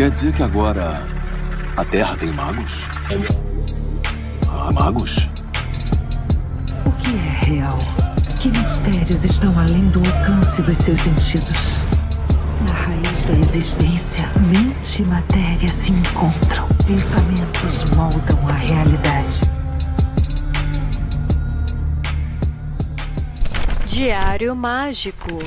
Quer dizer que agora a Terra tem magos? Ah, magos? O que é real? Que mistérios estão além do alcance dos seus sentidos? Na raiz da existência, mente e matéria se encontram. Pensamentos moldam a realidade. Diário Mágico.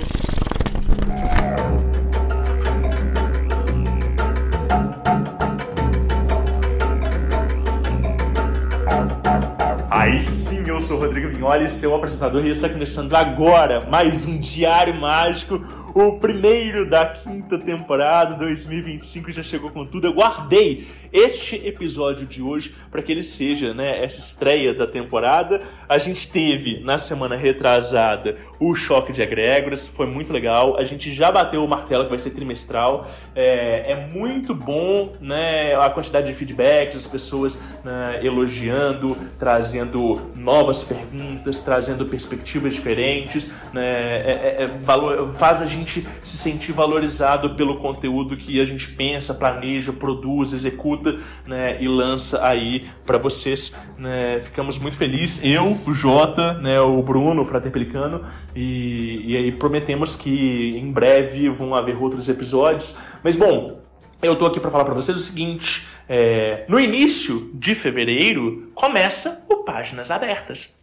Aí sim, eu sou o Rodrigo Vignoli, seu apresentador, e está começando agora mais um Diário Mágico, o primeiro da quinta temporada. 2025 já chegou com tudo. Eu guardei este episódio de hoje para que ele seja, essa estreia da temporada. A gente teve, na semana retrasada, o Choque de Egrégoras, foi muito legal. A gente já bateu o martelo que vai ser trimestral. É muito bom, a quantidade de feedbacks, as pessoas elogiando, trazendo novas perguntas, trazendo perspectivas diferentes, faz a gente se sentir valorizado pelo conteúdo que a gente pensa, planeja, produz, executa, e lança aí para vocês. Ficamos muito felizes, eu, o Jota, o Bruno, o Frater Pelicano, e aí prometemos que em breve vão haver outros episódios. Mas bom, eu tô aqui para falar para vocês o seguinte: no início de fevereiro começa o Páginas Abertas,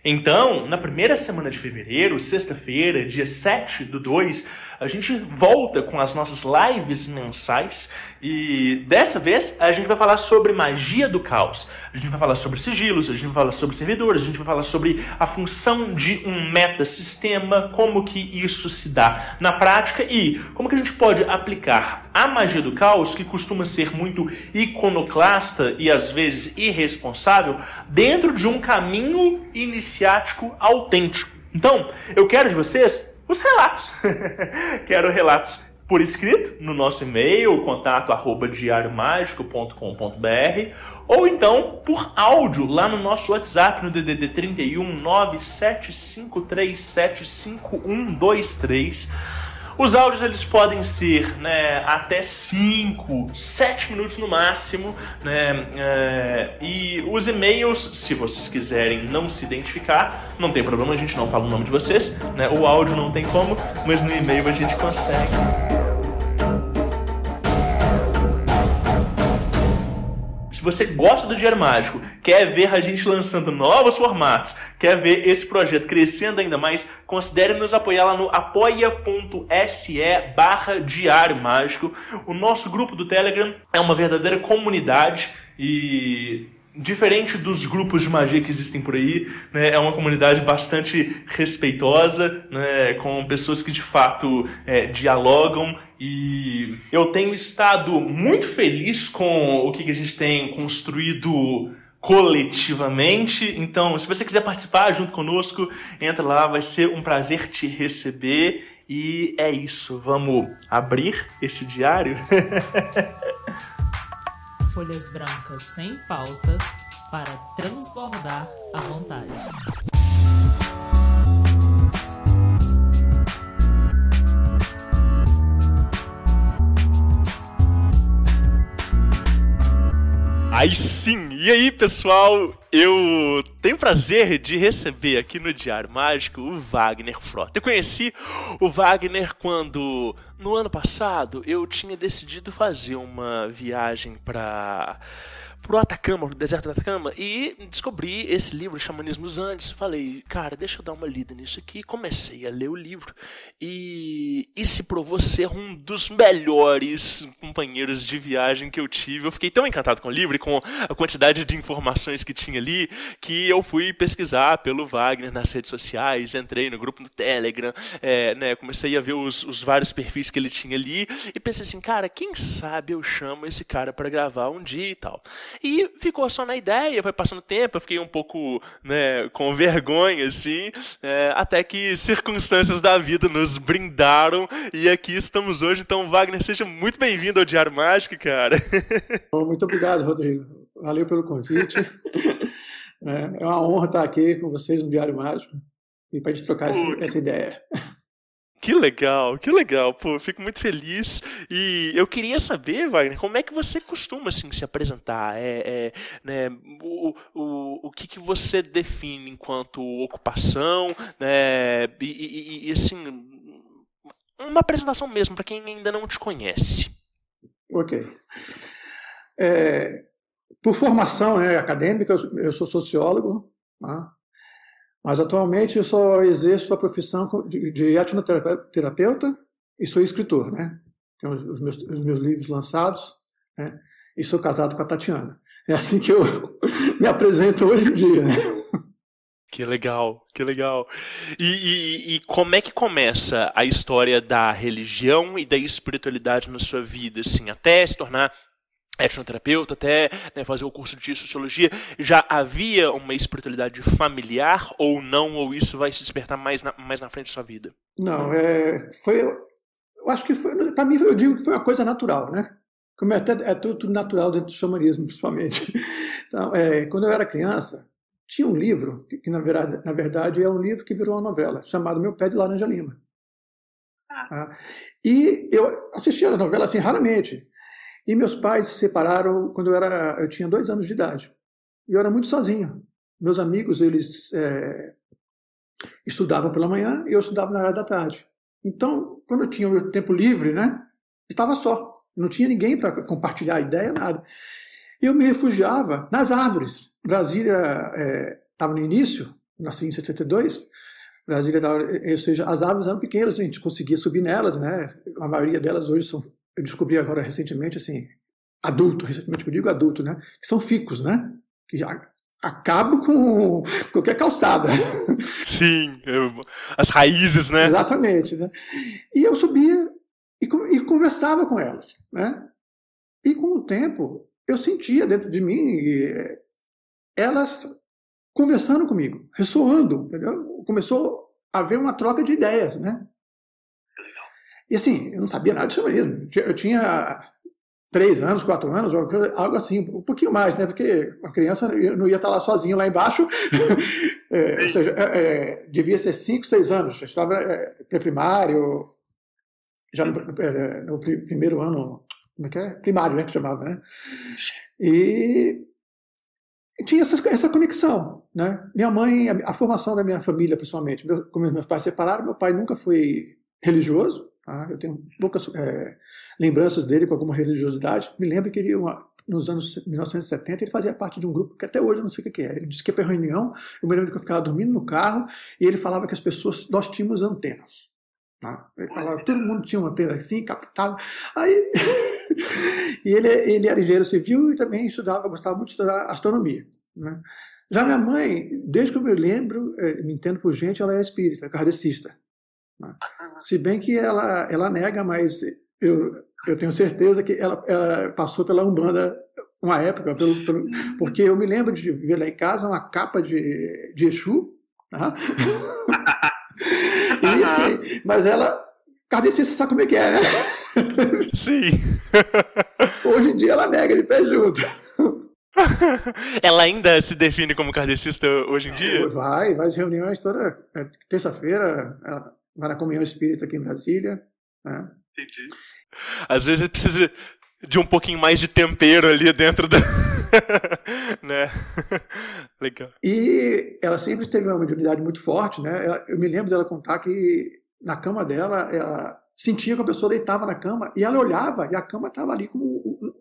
Então, na primeira semana de fevereiro, sexta-feira, dia 7/2, a gente volta com as nossas lives mensais, e dessa vez a gente vai falar sobre magia do caos. A gente vai falar sobre sigilos, a gente vai falar sobre servidores, a gente vai falar sobre a função de um metasistema, como que isso se dá na prática e como que a gente pode aplicar a magia do caos, que costuma ser muito iconoclasta e às vezes irresponsável, dentro de um caminho iniciático autêntico. Então, eu quero de vocês os relatos. Quero relatos por escrito no nosso e-mail, contato@diariomagico.com.br, ou então por áudio lá no nosso WhatsApp, no DDD 31 975375123. Os áudios eles podem ser até 5, 7 minutos no máximo, e os e-mails, se vocês quiserem não se identificar, não tem problema, a gente não fala o nome de vocês, o áudio não tem como, mas no e-mail a gente consegue. Se você gosta do Diário Mágico, quer ver a gente lançando novos formatos, quer ver esse projeto crescendo ainda mais, considere nos apoiar lá no apoia.se/Diário Mágico. O nosso grupo do Telegram é uma verdadeira comunidade e, diferente dos grupos de magia que existem por aí, é uma comunidade bastante respeitosa, com pessoas que de fato dialogam, e eu tenho estado muito feliz com o que a gente tem construído coletivamente. Então, se você quiser participar junto conosco, entra lá, vai ser um prazer te receber. E é isso, vamos abrir esse diário? Folhas brancas sem pautas para transbordar à vontade. Aí sim! E aí, pessoal? Eu tenho o prazer de receber aqui no Diário Mágico o Wagner Frota. Eu conheci o Wagner quando, no ano passado, eu tinha decidido fazer uma viagem pro Atacama, pro deserto do Atacama, e descobri esse livro, Xamanismos Andes. Falei, cara, deixa eu dar uma lida nisso aqui. Comecei a ler o livro e se provou ser um dos melhores companheiros de viagem que eu tive. Eu fiquei tão encantado com o livro e com a quantidade de informações que tinha ali, que eu fui pesquisar pelo Wagner nas redes sociais, entrei no grupo do Telegram, comecei a ver os vários perfis que ele tinha ali e pensei assim, cara, quem sabe eu chamo esse cara para gravar um dia e tal. E ficou só na ideia, foi passando tempo, eu fiquei um pouco com vergonha, assim, até que circunstâncias da vida nos brindaram e aqui estamos hoje. Então, Wagner, seja muito bem-vindo ao Diário Mágico, cara. Muito obrigado, Rodrigo. Valeu pelo convite. É uma honra estar aqui com vocês no Diário Mágico e para a gente trocar essa ideia. Que legal, pô, eu fico muito feliz. E eu queria saber, Wagner, como é que você costuma, assim, se apresentar? Né, o que você define enquanto ocupação, né, assim, uma apresentação mesmo, para quem ainda não te conhece. Ok. Por formação, né, acadêmica, eu sou sociólogo, tá? Mas atualmente eu só exerço a profissão de etnoterapeuta e sou escritor, né? Tenho os meus livros lançados, né? E sou casado com a Tatiana. É assim que eu me apresento hoje em dia, né? Que legal. E como é que começa a história da religião e da espiritualidade na sua vida, assim, até se tornar etnoterapeuta, até, né, fazer o curso de sociologia? Já havia uma espiritualidade familiar ou não? Ou isso vai se despertar mais na frente da sua vida? Não, eu acho que foi, para mim, eu digo que foi uma coisa natural, né? Como é tudo natural dentro do xamanismo, principalmente. Então, quando eu era criança, tinha um livro, que na verdade é um livro que virou uma novela, chamado Meu Pé de Laranja Lima. E eu assistia a novela assim, raramente. E meus pais se separaram quando eu tinha 2 anos de idade. E eu era muito sozinho. Meus amigos, eles estudavam pela manhã e eu estudava na hora da tarde. Então, quando eu tinha o meu tempo livre, né, estava só. Não tinha ninguém para compartilhar ideia, nada. Eu me refugiava nas árvores. Brasília estava no início, nasci em 72. Brasília, ou seja, as árvores eram pequenas, a gente conseguia subir nelas, né? A maioria delas hoje são, eu descobri agora recentemente, assim, recentemente eu digo adulto, né? Que são ficus, né? Que já acabam com qualquer calçada. Sim, as raízes, né? Exatamente, né? E eu subia e conversava com elas, né? E com o tempo, eu sentia dentro de mim elas conversando comigo, ressoando, entendeu? Começou a haver uma troca de ideias, né? E assim, eu não sabia nada de xamanismo. Eu tinha 3 anos, 4 anos, algo assim, um pouquinho mais, né? Porque a criança não ia estar lá sozinho lá embaixo. Ou seja, devia ser 5, 6 anos. Eu estava pré-primário, já no primeiro ano, como é que é? Primário, né? Que chamava, né? E tinha essa conexão, né? Minha mãe, a formação da minha família, principalmente, como meus pais se separaram, meu pai nunca foi religioso. Eu tenho poucas lembranças dele com alguma religiosidade. Me lembro que ele, nos anos 1970, ele fazia parte de um grupo que até hoje eu não sei o que é. Ele disse que ia para reunião, eu me lembro que eu ficava dormindo no carro, e ele falava que as pessoas, nós tínhamos antenas. Ele falava, todo mundo tinha uma antena assim, captava. Aí, e ele era engenheiro civil e também gostava muito de estudar astronomia, né? Já minha mãe, desde que eu me lembro, me entendo por gente, ela é espírita, kardecista. Se bem que ela nega, mas eu tenho certeza que ela passou pela Umbanda uma época, porque eu me lembro de ver lá em casa uma capa de Exu, tá? E, assim, mas ela, kardecista, sabe como é que é, né? Sim. Hoje em dia ela nega de pé junto. Ela ainda se define como kardecista hoje em dia? Vai às reuniões toda terça-feira, ela vai na comunhão espírita aqui em Brasília, né? Entendi. Às vezes precisa de um pouquinho mais de tempero ali dentro da... né? Legal. E ela sempre teve uma mediunidade muito forte, né? Eu me lembro dela contar que na cama dela, ela sentia que a pessoa deitava na cama e ela olhava e a cama estava ali com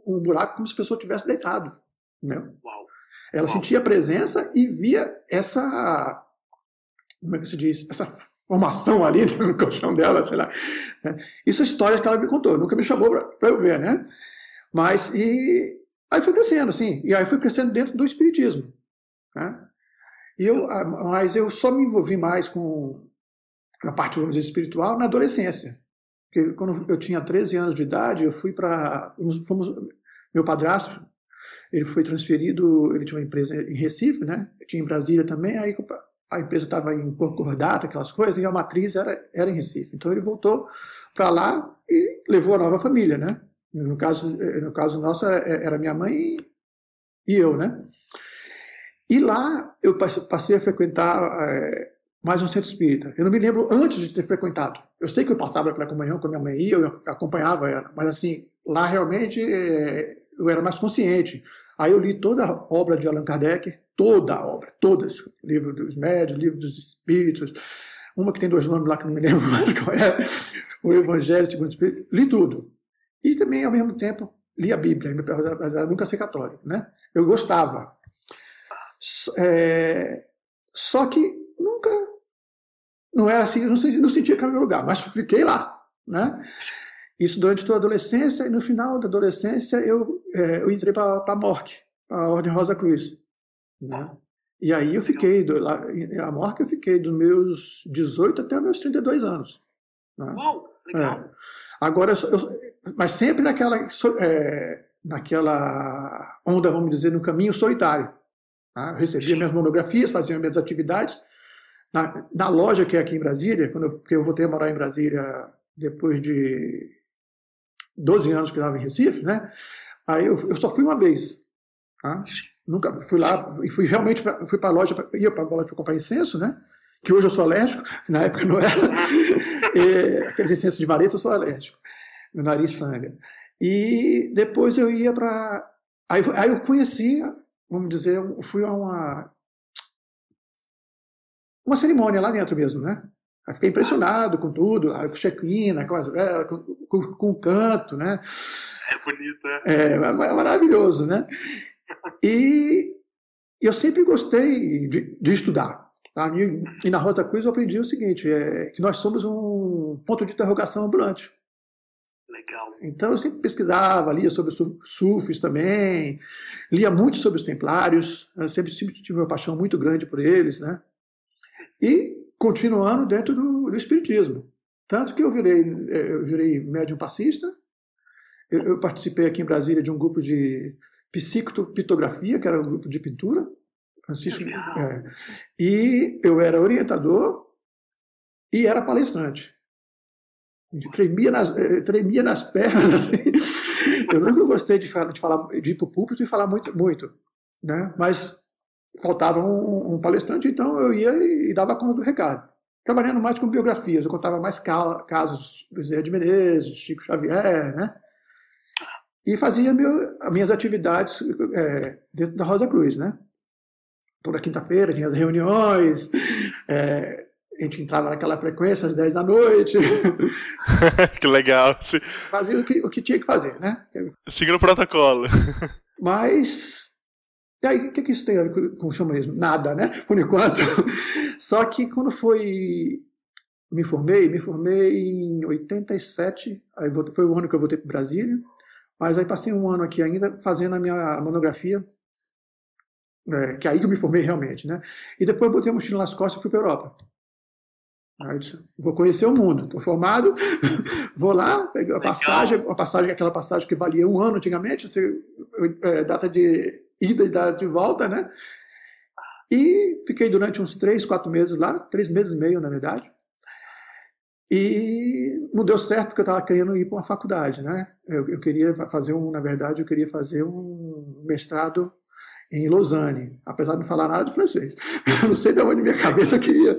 um buraco, como se a pessoa tivesse deitado, né? Ela sentia a presença e via essa, como é que se diz, essa formação ali no colchão dela, sei lá. Isso é história que ela me contou, nunca me chamou para eu ver, né? Mas, aí foi crescendo, assim, e aí foi crescendo dentro do espiritismo, né? Mas eu só me envolvi mais com a parte, vamos dizer, espiritual na adolescência. Porque quando eu tinha 13 anos de idade, eu fui meu padrasto, ele foi transferido, ele tinha uma empresa em Recife, né? Tinha em Brasília também, aí a empresa estava em Concordata, aquelas coisas, e a matriz era em Recife. Então ele voltou para lá e levou a nova família, né? No caso nosso era minha mãe e eu, né? E lá eu passei a frequentar mais um centro espírita. Eu não me lembro antes de ter frequentado. Eu sei que eu passava pela comunhão, quando minha mãe ia, eu acompanhava ela, mas assim, lá realmente eu era mais consciente. Aí eu li toda a obra de Allan Kardec, toda a obra, todas. Livro dos Médiuns, livro dos Espíritos, uma que tem 2 nomes lá que eu não me lembro mais qual é, o Evangelho segundo o Espírito, li tudo. E também, ao mesmo tempo, li a Bíblia, mas eu nunca ser católico, né? Eu gostava. Só que nunca, não era assim, não sentia que era o meu lugar, mas fiquei lá, né? Isso durante toda a adolescência, e no final da adolescência eu entrei para a MORC, a Ordem Rosa Cruz, né? E aí eu fiquei, a MORC eu fiquei dos meus 18 até os meus 32 anos. Né? Uau, legal. Agora, mas sempre naquela onda, vamos dizer, no caminho solitário. Tá? Eu recebia minhas monografias, fazia minhas atividades. Na loja que é aqui em Brasília, porque eu voltei a morar em Brasília depois de 12 anos que eu estava em Recife, né? Aí eu só fui uma vez. Tá? Nunca fui lá, e fui realmente fui para a loja, ia para a loja para comprar incenso, né? Que hoje eu sou alérgico, na época não era. Aqueles incensos de vareta eu sou alérgico, meu nariz sangra. E depois eu ia para. Aí eu conheci, vamos dizer, fui a uma cerimônia lá dentro mesmo, né? Aí fiquei impressionado com tudo, com check-in, com o canto, né? É bonito, né? É maravilhoso, né? E eu sempre gostei de estudar. Tá? E na Rosa Cruz eu aprendi o seguinte, que nós somos um ponto de interrogação ambulante. Legal. Então eu sempre pesquisava, lia sobre os sufis também, lia muito sobre os templários, eu sempre tive uma paixão muito grande por eles, né? E continuando dentro do espiritismo. Tanto que eu virei médium passista, eu participei aqui em Brasília de um grupo de psicopitografia, que era um grupo de pintura, Francisco, e eu era orientador e era palestrante. Tremia nas pernas, assim. Eu nunca gostei de ir para o púlpito e falar muito, né? Mas faltava um palestrante, então eu ia e dava conta do recado. Trabalhando mais com biografias, eu contava mais casos do Zé de Menezes, Chico Xavier, né? E fazia as minhas atividades dentro da Rosa Cruz, né? Toda quinta-feira tinha as reuniões, a gente entrava naquela frequência às 10 da noite. Que legal. Fazia o que tinha que fazer, né? Seguindo o protocolo. Mas, e aí, o que isso tem a ver com o xamanismo? Nada, né? Por enquanto. Só que quando me formei em 87, aí foi o ano que eu voltei para Brasília. Mas aí passei um ano aqui ainda fazendo a minha monografia, que é aí que eu me formei realmente, né? E depois eu botei a mochila nas costas e fui para a Europa. Aí eu disse, vou conhecer o mundo, estou formado, vou lá, peguei aquela passagem que valia 1 ano antigamente, data de ida e data de volta, né? E fiquei durante uns 3, 4 meses lá, 3 meses e meio, na verdade. E não deu certo porque eu estava querendo ir para uma faculdade, né? Eu queria fazer um mestrado em Lausanne, apesar de não falar nada de francês. Eu não sei de onde minha cabeça eu queria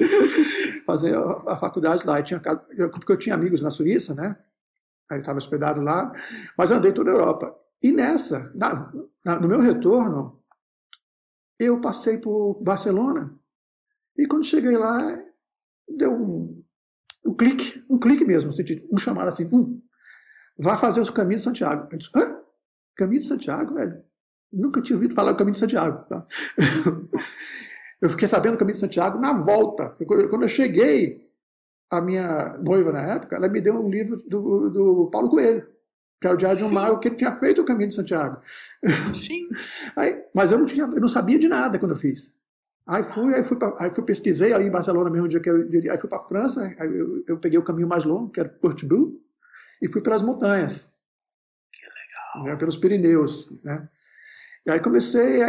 fazer a faculdade lá. Porque eu tinha amigos na Suíça, né? Aí eu estava hospedado lá, mas andei toda a Europa. E no meu retorno, eu passei por Barcelona e quando cheguei lá, deu um clique mesmo, um chamado assim, vai fazer o Caminho de Santiago. Eu disse, hã? Caminho de Santiago, velho? Nunca tinha ouvido falar do Caminho de Santiago. Tá? Eu fiquei sabendo do Caminho de Santiago na volta. Quando eu cheguei, a minha noiva na época, ela me deu um livro do Paulo Coelho, que era o Diário de um Mago, que ele tinha feito o Caminho de Santiago. Sim. Mas eu não sabia de nada quando eu fiz. Aí pesquisei ali em Barcelona mesmo dia que aí fui para a França, aí eu peguei o caminho mais longo, que era Portimão, e fui pelas montanhas. Que legal. Né, pelos Pirineus, né? E aí comecei,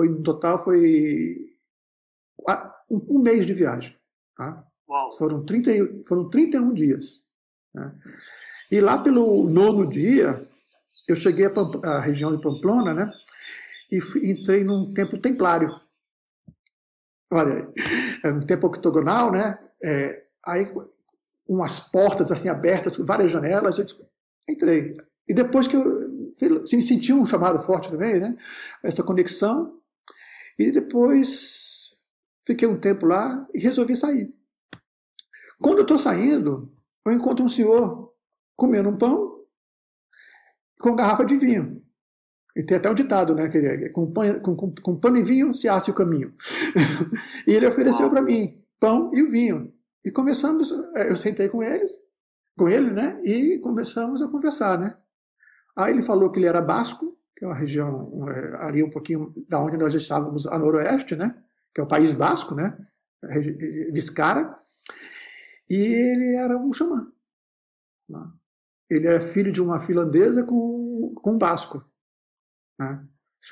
no total foi um mês de viagem. Tá? Uau. Foram 31 dias. Né? E lá pelo 9º dia, eu cheguei à região de Pamplona, né? E entrei num templo templário. Olha aí. era um templo octogonal, né? Aí umas portas assim abertas, várias janelas, eu entrei. E depois que eu me senti um chamado forte também, né? Essa conexão. E depois fiquei um tempo lá e resolvi sair. Quando eu estou saindo, eu encontro um senhor comendo um pão com garrafa de vinho. E tem até um ditado, né? Que com pão e vinho se acha o caminho. E ele ofereceu para mim pão e o vinho. E começamos, eu sentei com ele, né? E começamos a conversar, né? Aí ele falou que ele era basco, que é uma região ali um pouquinho da onde nós estávamos, a noroeste, né? Que é o País Basco, né? Viscara. E ele era um xamã. Ele é filho de uma finlandesa com um basco. Né?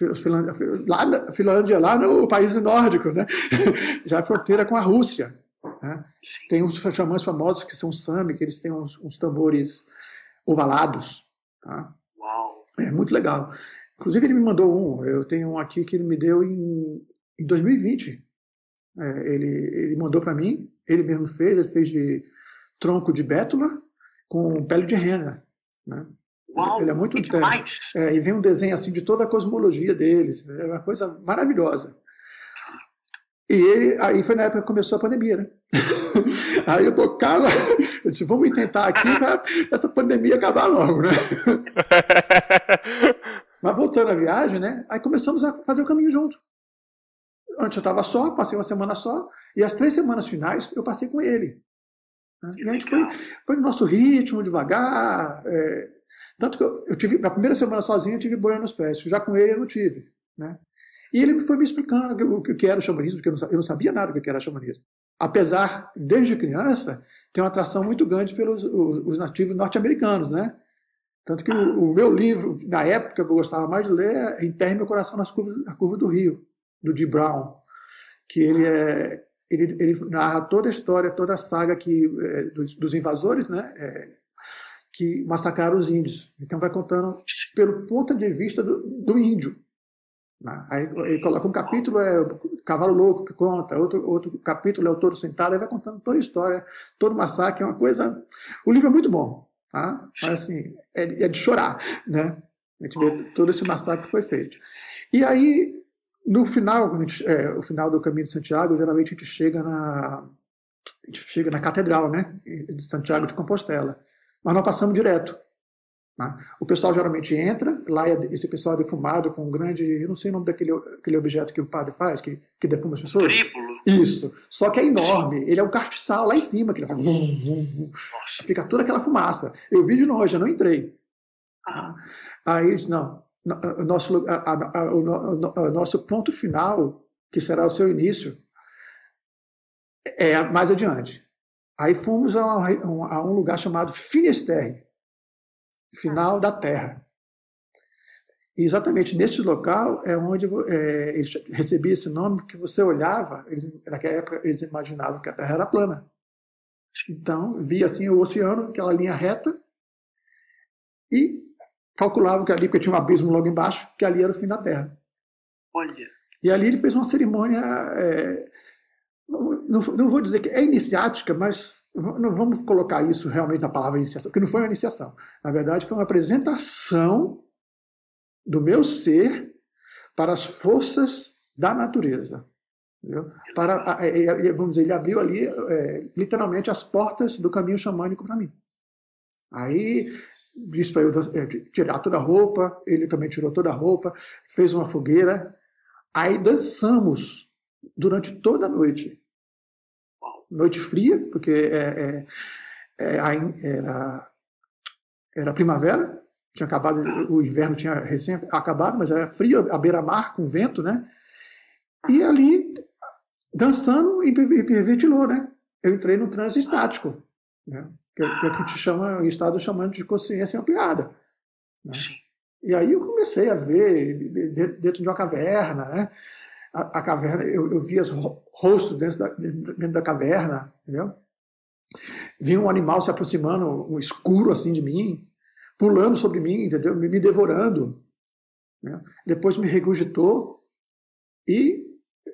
A Finlândia, lá no país nórdico, né? Já é fronteira com a Rússia. Né? Tem uns xamãs famosos que são Sami, que eles têm uns tambores ovalados. Tá? Uau. É muito legal. Inclusive, ele me mandou eu tenho um aqui que ele me deu em 2020. Ele mandou para mim, ele mesmo ele fez de tronco de bétula com pele de rena. Né? Uau, ele é muito demais. E vem um desenho assim de toda a cosmologia deles. É uma coisa maravilhosa. E aí foi na época que começou a pandemia, né? Aí eu tocava, eu disse, vamos tentar aqui para essa pandemia acabar logo, né? Mas voltando à viagem, né? Aí começamos a fazer o caminho junto. Antes eu estava só, passei uma semana só, e as 3 semanas finais eu passei com ele. Né? E a gente foi no nosso ritmo, devagar. Tanto que eu tive, na primeira semana sozinho, eu tive bolha nos pés. Já com ele eu não tive. Né? E ele foi me explicando o que era xamanismo, porque eu não sabia nada do que era xamanismo. Apesar, desde criança, ter uma atração muito grande pelos os nativos norte-americanos, né? Tanto que o meu livro, na época, que eu gostava mais de ler, é Enterre Meu Coração na Curva do Rio, do Dee Brown, que ele narra toda a história, toda a saga dos invasores, né? Que massacraram os índios. Então vai contando pelo ponto de vista do índio. Aí ele coloca um capítulo, Cavalo Louco, que conta, outro capítulo é o Touro Sentado, aí vai contando toda a história, todo o massacre, é uma coisa... O livro é muito bom, tá? Mas assim, é de chorar, né? A gente vê todo esse massacre que foi feito. E aí, no final, o final do Caminho de Santiago, geralmente a gente chega na Catedral, né? De Santiago de Compostela. Mas nós passamos direto. O pessoal geralmente entra, lá esse pessoal é defumado com um grande, eu não sei o nome daquele objeto que o padre faz, que defuma as pessoas. Tríbulo. Isso. Só que é enorme, ele é um castiçal lá em cima, que fica toda aquela fumaça. Eu vi de longe, eu não entrei. Aí ele disse, não, o nosso ponto final, que será o seu início, é mais adiante. Aí fomos a um lugar chamado Finisterre, final da Terra. E exatamente neste local é onde eles recebiam esse nome, porque você olhava, naquela época eles imaginavam que a Terra era plana. Então, via assim o oceano, aquela linha reta, e calculavam que ali, porque tinha um abismo logo embaixo, que ali era o fim da Terra. Olha. E ali ele fez uma cerimônia, não vou dizer que é iniciática, mas não vamos colocar isso realmente na palavra iniciação, porque não foi uma iniciação. Na verdade, foi uma apresentação do meu ser para as forças da natureza. Entendeu? Vamos dizer, ele abriu ali, literalmente, as portas do caminho xamânico para mim. Aí disse para eu tirar toda a roupa, ele também tirou toda a roupa, fez uma fogueira, aí dançamos durante toda a noite. Noite fria, porque era primavera, tinha acabado, o inverno tinha recém acabado, mas era frio, à beira-mar, com vento, né? E ali, dançando, e pervertilou, né? Eu entrei num transe estático, né? Que a gente chama, em estado chamando de consciência ampliada. Né? E aí eu comecei a ver, dentro de uma caverna, né? A caverna, eu via os rostos dentro da caverna, entendeu? Vi um animal se aproximando, um escuro assim de mim, pulando sobre mim, entendeu? Me devorando. Né? Depois me regurgitou e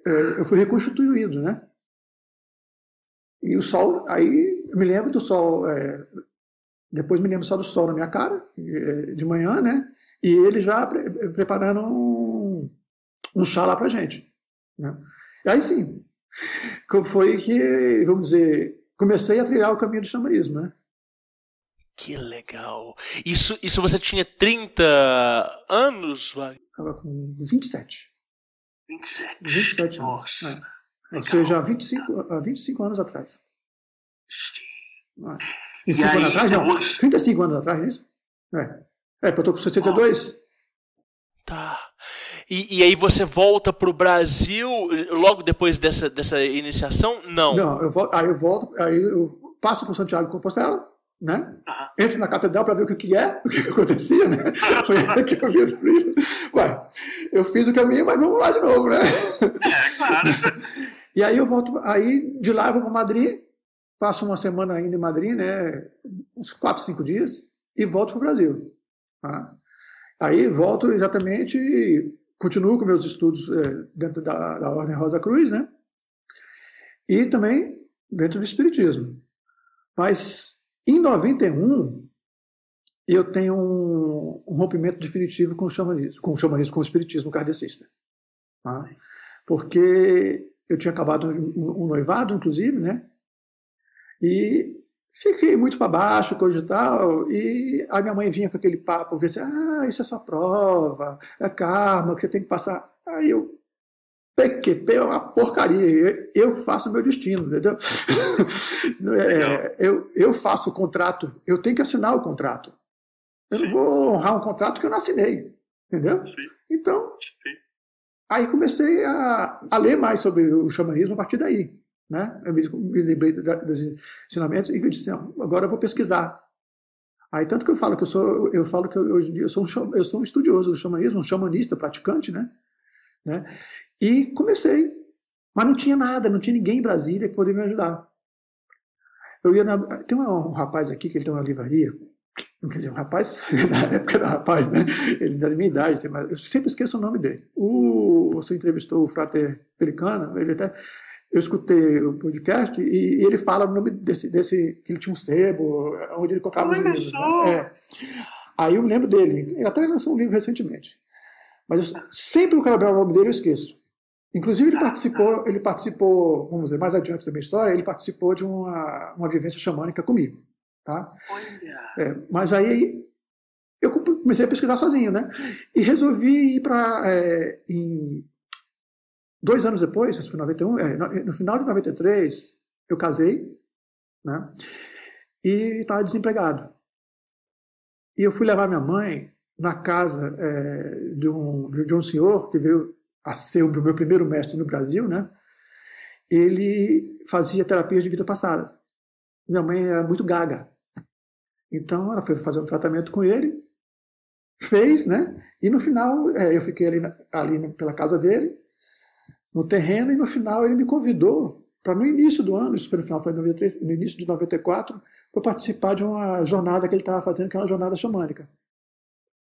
eu fui reconstituído, né? E o sol, aí eu me lembro do sol, depois me lembro só do sol na minha cara, de manhã, né? E ele já preparando um chá lá pra gente, né? E aí sim, foi que, vamos dizer, comecei a trilhar o caminho do xamanismo, né? Que legal. Isso você tinha 30 anos, Wagner? Estava com 27. 27 anos. Nossa. Ou seja, há 25 anos atrás. Sim. 25 anos atrás? Não, 35 anos atrás, é isso? Porque eu tô com 62. Tá. E aí você volta pro Brasil logo depois dessa iniciação? Não. Não, eu volto, aí eu passo por Santiago de Compostela, né? Entro na catedral para ver o que acontecia, né? Foi aí que eu vi o livro. Ué, eu fiz o caminho, mas vamos lá de novo, né? Claro. E aí eu volto, aí de lá eu vou para Madrid, passo uma semana ainda em Madrid, né? Uns 4, 5 dias, e volto para o Brasil. Tá? Aí volto exatamente, continuo com meus estudos dentro da Ordem Rosa Cruz, né? E também dentro do Espiritismo. Mas em 91, eu tenho um rompimento definitivo com o xamanismo, com o Espiritismo kardecista. Tá? Porque eu tinha acabado um noivado, inclusive, né? E fiquei muito para baixo, coisa e tal, e a minha mãe vinha com aquele papo, assim, isso é só prova, é karma que você tem que passar. Aí eu, PQP é uma porcaria, eu faço o meu destino, entendeu? Eu faço o contrato, eu tenho que assinar o contrato. Eu não vou honrar um contrato que eu não assinei, entendeu? Sim. Então, aí comecei a ler mais sobre o xamanismo a partir daí. Né? Eu me lembrei dos ensinamentos e eu disse, agora eu vou pesquisar. Aí tanto que eu falo que hoje em dia eu sou um estudioso do xamanismo, um xamanista praticante, né? E comecei, mas não tinha nada, não tinha ninguém em Brasília que poderia me ajudar. Tem um rapaz aqui que ele tem uma livraria, quer dizer, um rapaz, na época era rapaz, né? Ele da minha idade, eu sempre esqueço o nome dele. Você entrevistou o Frater Pelicano, eu escutei o podcast e ele fala o nome desse que ele tinha um sebo, onde ele comprava os livros. Né? Aí eu me lembro dele. Ele até lançou um livro recentemente. Mas sempre que eu lembrar o nome dele, eu esqueço. Inclusive, ele participou, vamos dizer, mais adiante da minha história, ele participou de uma vivência xamânica comigo. Tá? Mas aí eu comecei a pesquisar sozinho, né? E resolvi ir para... 2 anos depois, isso foi em 91, no final de 93, eu casei, né? E estava desempregado. E eu fui levar minha mãe na casa de um senhor que veio a ser o meu primeiro mestre no Brasil, né? Ele fazia terapias de vida passada. Minha mãe era muito gaga. Então, ela foi fazer um tratamento com ele, fez, né? E no final, eu fiquei ali pela casa dele, no terreno, e no final ele me convidou para no início do ano, isso foi no final, foi no início de 94, para participar de uma jornada que ele estava fazendo, que era uma jornada xamânica.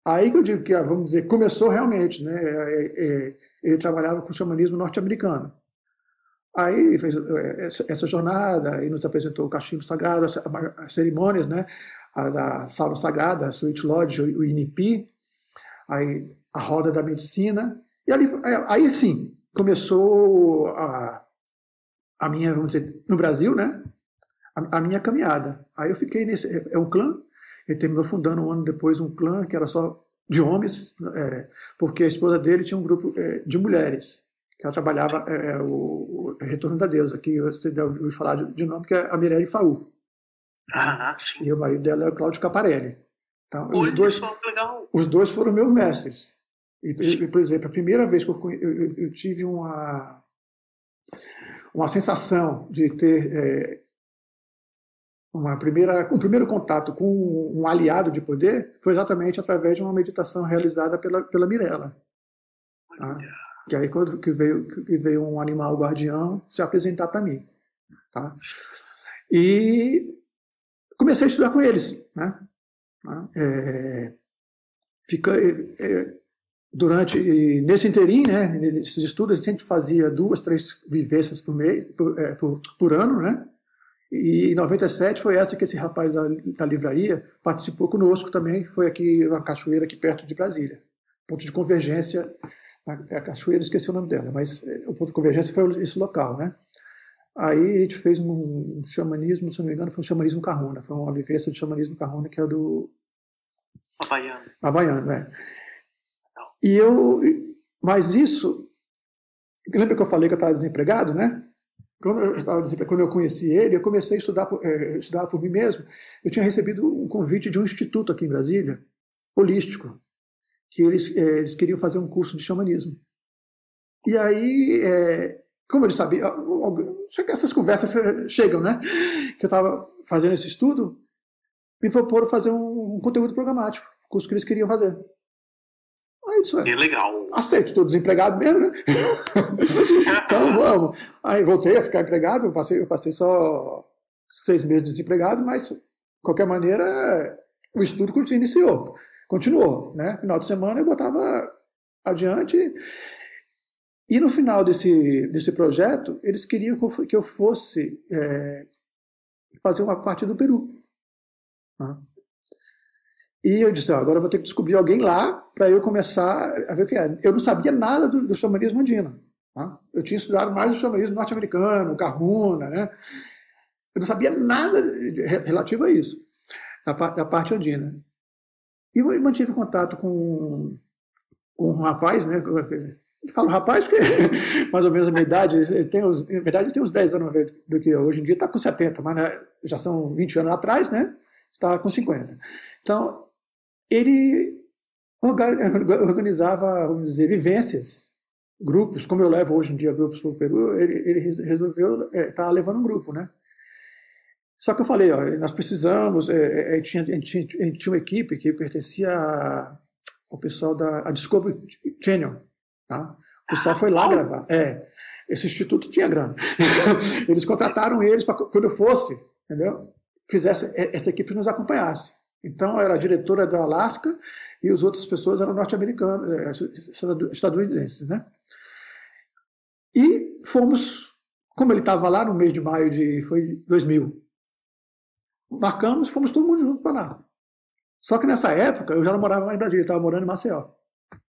Aí que eu digo que, vamos dizer, começou realmente, né? Ele trabalhava com o xamanismo norte-americano. Aí ele fez essa jornada, e nos apresentou o cachimbo sagrado, as cerimônias, né? Da sala sagrada, a Sweet Lodge, o Inipi, aí a roda da medicina, e aí sim, começou a minha, vamos dizer, no Brasil, né? A minha caminhada. Aí eu fiquei nesse... um clã. Ele terminou fundando um ano depois um clã que era só de homens, porque a esposa dele tinha um grupo de mulheres, que ela trabalhava o Retorno da Deusa, que você deve ouvir falar de nome, que é a Mirelle Faú. Sim. E o marido dela era o Cláudio Caparelli. Então, os dois foram meus mestres. E, por exemplo, a primeira vez que eu tive uma sensação de ter um primeiro contato com um aliado de poder foi exatamente através de uma meditação realizada pela Mirella. Tá? Que aí quando veio um animal guardião se apresentar para mim. Tá? E comecei a estudar com eles. Né? Nesse interim, né, nesses estudos, a gente sempre fazia 2, 3 vivências por ano, né? E em 97 foi essa que esse rapaz da livraria participou conosco também, foi aqui na cachoeira aqui perto de Brasília. Ponto de convergência, a cachoeira, esqueci o nome dela, mas o ponto de convergência foi esse local, né? Aí a gente fez um xamanismo, se não me engano, foi um xamanismo Kahuna, foi uma vivência de xamanismo Kahuna que é do... Havaiano, né? Mas isso, lembra que eu falei que eu estava desempregado, né? Quando eu conheci ele, eu comecei a estudar por mim mesmo. Eu tinha recebido um convite de um instituto aqui em Brasília, holístico, que eles queriam fazer um curso de xamanismo. E aí, como eles sabiam, essas conversas chegam, né? Que eu estava fazendo esse estudo, me proporam fazer um conteúdo programático, o curso que eles queriam fazer. Aí eu disse, legal. Aceito, estou desempregado mesmo, né? Então vamos. Aí voltei a ficar empregado, eu passei só 6 meses desempregado, mas de qualquer maneira o estudo continuou, né? Final de semana eu botava adiante. E no final desse projeto, eles queriam que eu fosse fazer uma parte do Peru. Né? E eu disse, agora eu vou ter que descobrir alguém lá para eu começar a ver o que era. Eu não sabia nada do xamanismo andino. Tá? Eu tinha estudado mais o xamanismo norte-americano, o Kahuna, né? Eu não sabia nada relativo a isso, da parte andina. E eu mantive contato com um rapaz, né? Eu falo rapaz porque mais ou menos a minha idade, na verdade ele tem uns 10 anos do que eu. Hoje em dia está com 70, mas né, já são 20 anos atrás, né? Está com 50. Então, ele organizava, vamos dizer, vivências, grupos, como eu levo hoje em dia grupos para o Peru, ele resolveu estar levando um grupo, né? Só que eu falei, nós precisamos, a gente tinha uma equipe que pertencia ao pessoal da Discovery Channel, tá? O pessoal foi lá gravar. Esse instituto tinha grana. Eles contrataram eles para quando eu fosse, entendeu? Fizesse, essa equipe nos acompanhasse. Então, era a diretora do Alasca e as outras pessoas eram norte-americanas, estadunidenses, né? E fomos, como ele estava lá no mês de maio foi 2000, marcamos, fomos todo mundo junto para lá. Só que nessa época, eu já não morava mais em Brasília, eu estava morando em Maceió.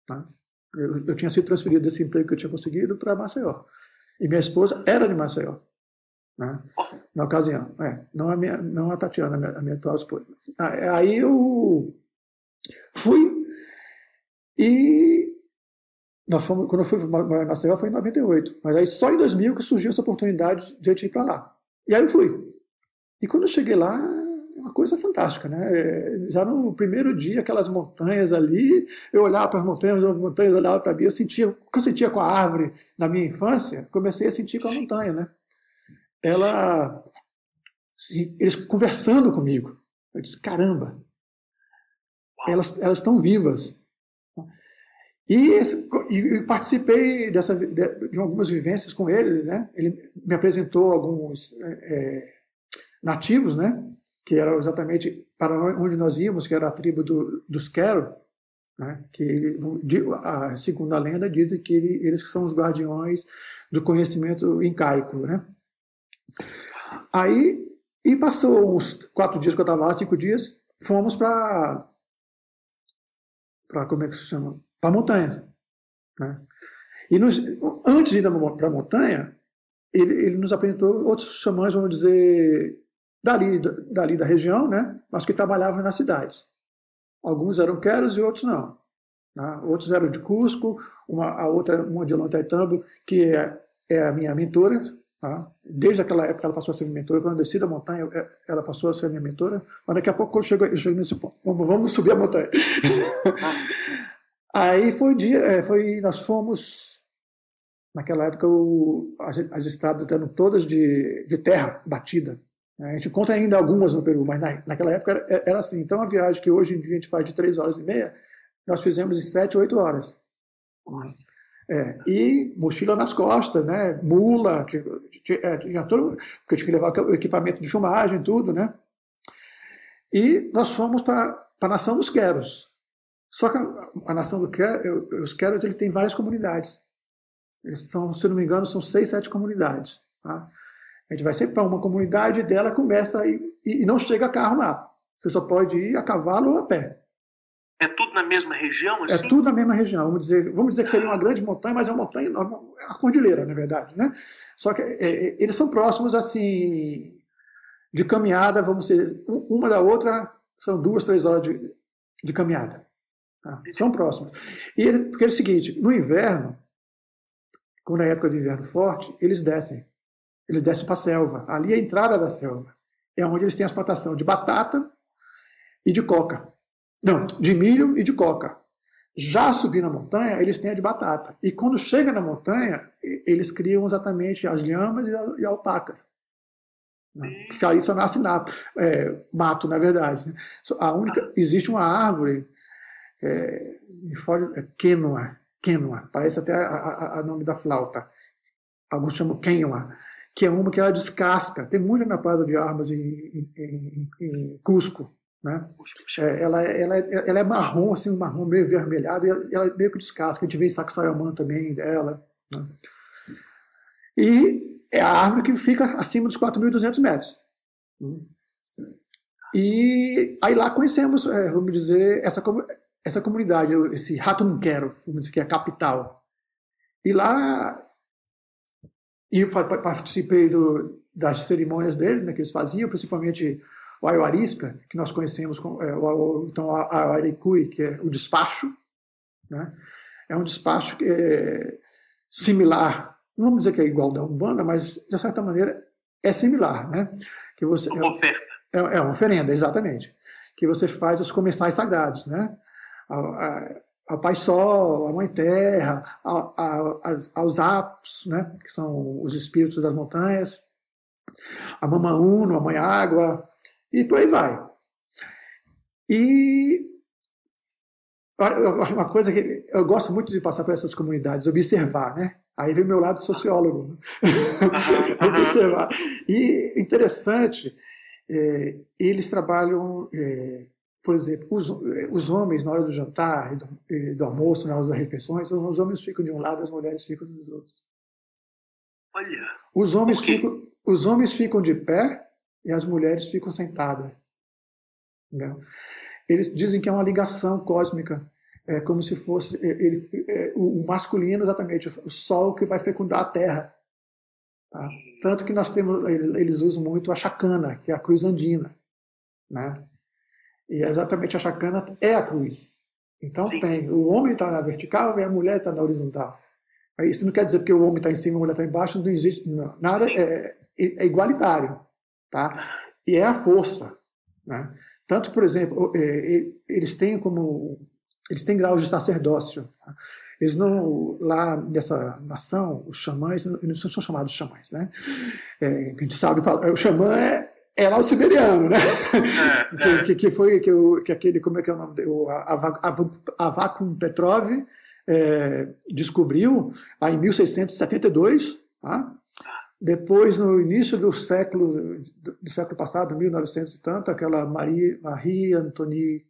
Tá? Eu tinha sido transferido desse emprego que eu tinha conseguido para Maceió. E minha esposa era de Maceió. Né? Na ocasião, não a Tatiana, a minha atual esposa. Aí eu fui e quando eu fui para Maceió foi em 98, mas aí só em 2000 que surgiu essa oportunidade de eu ir para lá. E aí eu fui. E quando eu cheguei lá, uma coisa fantástica, né? Já no primeiro dia, aquelas montanhas ali, eu olhava para as montanhas olhavam para mim, o que eu sentia com a árvore na minha infância, comecei a sentir com a montanha, né? Eles conversando comigo. Eu disse, caramba, elas estão vivas. E participei de algumas vivências com ele, né? Ele me apresentou alguns nativos, né? Que eram exatamente para onde nós íamos, que era a tribo dos Quero, né? Que segundo a lenda dizem que eles são os guardiões do conhecimento incaico, né? Aí, e passou uns 4 dias que eu estava lá, 5 dias, fomos para como é que se chama? Para a montanha. Né? E antes de ir para a montanha, ele nos apresentou outros xamãs, vamos dizer, dali da região, né? Mas que trabalhavam nas cidades. Alguns eram queros e outros não. Né? Outros eram de Cusco, uma de Ollantaytambo, que é a minha mentora. Tá? Desde aquela época ela passou a ser minha mentora. Quando eu desci da montanha, ela passou a ser minha mentora. Mas daqui a pouco eu chego nesse ponto. Vamos subir a montanha. Aí nós fomos, naquela época as estradas eram todas de terra batida. A gente encontra ainda algumas no Peru, mas naquela época era assim. Então a viagem que hoje em dia a gente faz de 3 horas e meia, nós fizemos em 7, 8 horas. Nossa. E mochila nas costas, né? Mula, tinha todo, porque eu tinha que levar o equipamento de filmagem, tudo, né? E nós fomos para a nação dos Queros. Só que a nação dos Queros, os Queros, ele tem várias comunidades. Eles são, se não me engano, são 6, 7 comunidades. Tá? A gente vai sempre para uma comunidade dela, começa e não chega carro lá. Você só pode ir a cavalo ou a pé. É tudo na mesma região, assim? É tudo na mesma região. Vamos dizer que seria uma grande montanha, mas é uma montanha enorme, é uma cordilheira, na verdade, né? Só que eles são próximos, assim, de caminhada, vamos dizer, uma da outra são 2, 3 horas de caminhada. Tá? São próximos. Porque é o seguinte, no inverno, quando é época de inverno forte, eles descem para a selva. Ali é a entrada da selva. É onde eles têm a plantação de batata e de coca. Não, de milho e de coca. Já subir na montanha, eles têm a de batata. E quando chega na montanha, eles criam exatamente as lhamas e alpacas. Que aí só nasce mato, na verdade. Existe uma árvore, quênua, parece até a nome da flauta. Alguns chamam quênua, que é uma que ela descasca. Tem muito na Plaza de Armas em Cusco. Né? Ela é marrom, assim, um marrom meio avermelhado, e ela meio que descasca. A gente vê em Sacsayhuamán também dela. Né? E é a árvore que fica acima dos 4.200 metros. E aí lá conhecemos, vamos dizer, essa comunidade, esse Ratunquero, vamos dizer que é a capital. E lá eu participei das cerimônias dele, né, que eles faziam, principalmente o ayahuasca, que nós conhecemos como então a Areicui, que é o despacho, né? É um despacho que é similar, não vamos dizer que é igual da Umbanda, mas de certa maneira é similar, né? Que você uma oferta. É uma oferenda, exatamente, que você faz os comensais sagrados, né? Ao Pai Sol, à Mãe Terra, aos Apos, né? Que são os espíritos das montanhas, a Mama Uno, a Mãe Água, e por aí vai. E uma coisa que eu gosto muito de passar por essas comunidades, observar, né? Aí vem o meu lado sociólogo, né? Observar. E interessante, eles trabalham, por exemplo, os homens na hora do jantar, do almoço, na hora das refeições, os homens ficam de um lado, as mulheres ficam dos outros. Olha. Os homens ficam de pé e as mulheres ficam sentadas. Entendeu? Eles dizem que é uma ligação cósmica, como se fosse o masculino, exatamente, o sol que vai fecundar a terra. Tá? Tanto que eles usam muito a chacana, que é a cruz andina. Né? E exatamente a chacana é a cruz. Então o homem está na vertical e a mulher está na horizontal. Isso não quer dizer que o homem está em cima e a mulher está embaixo, não existe nada, é igualitário. Tá? E é a força. Né? Tanto, por exemplo, eles têm graus de sacerdócio. Tá? Eles não, lá nessa nação, os xamãs, eles não são chamados xamãs, né? A gente sabe, o xamã é lá o siberiano, né? Que foi aquele, como é que é o nome dele? Avvakum Petrov descobriu lá em 1672, tá? Depois, no início do século passado, 1900 e tanto, aquela Marie Antonie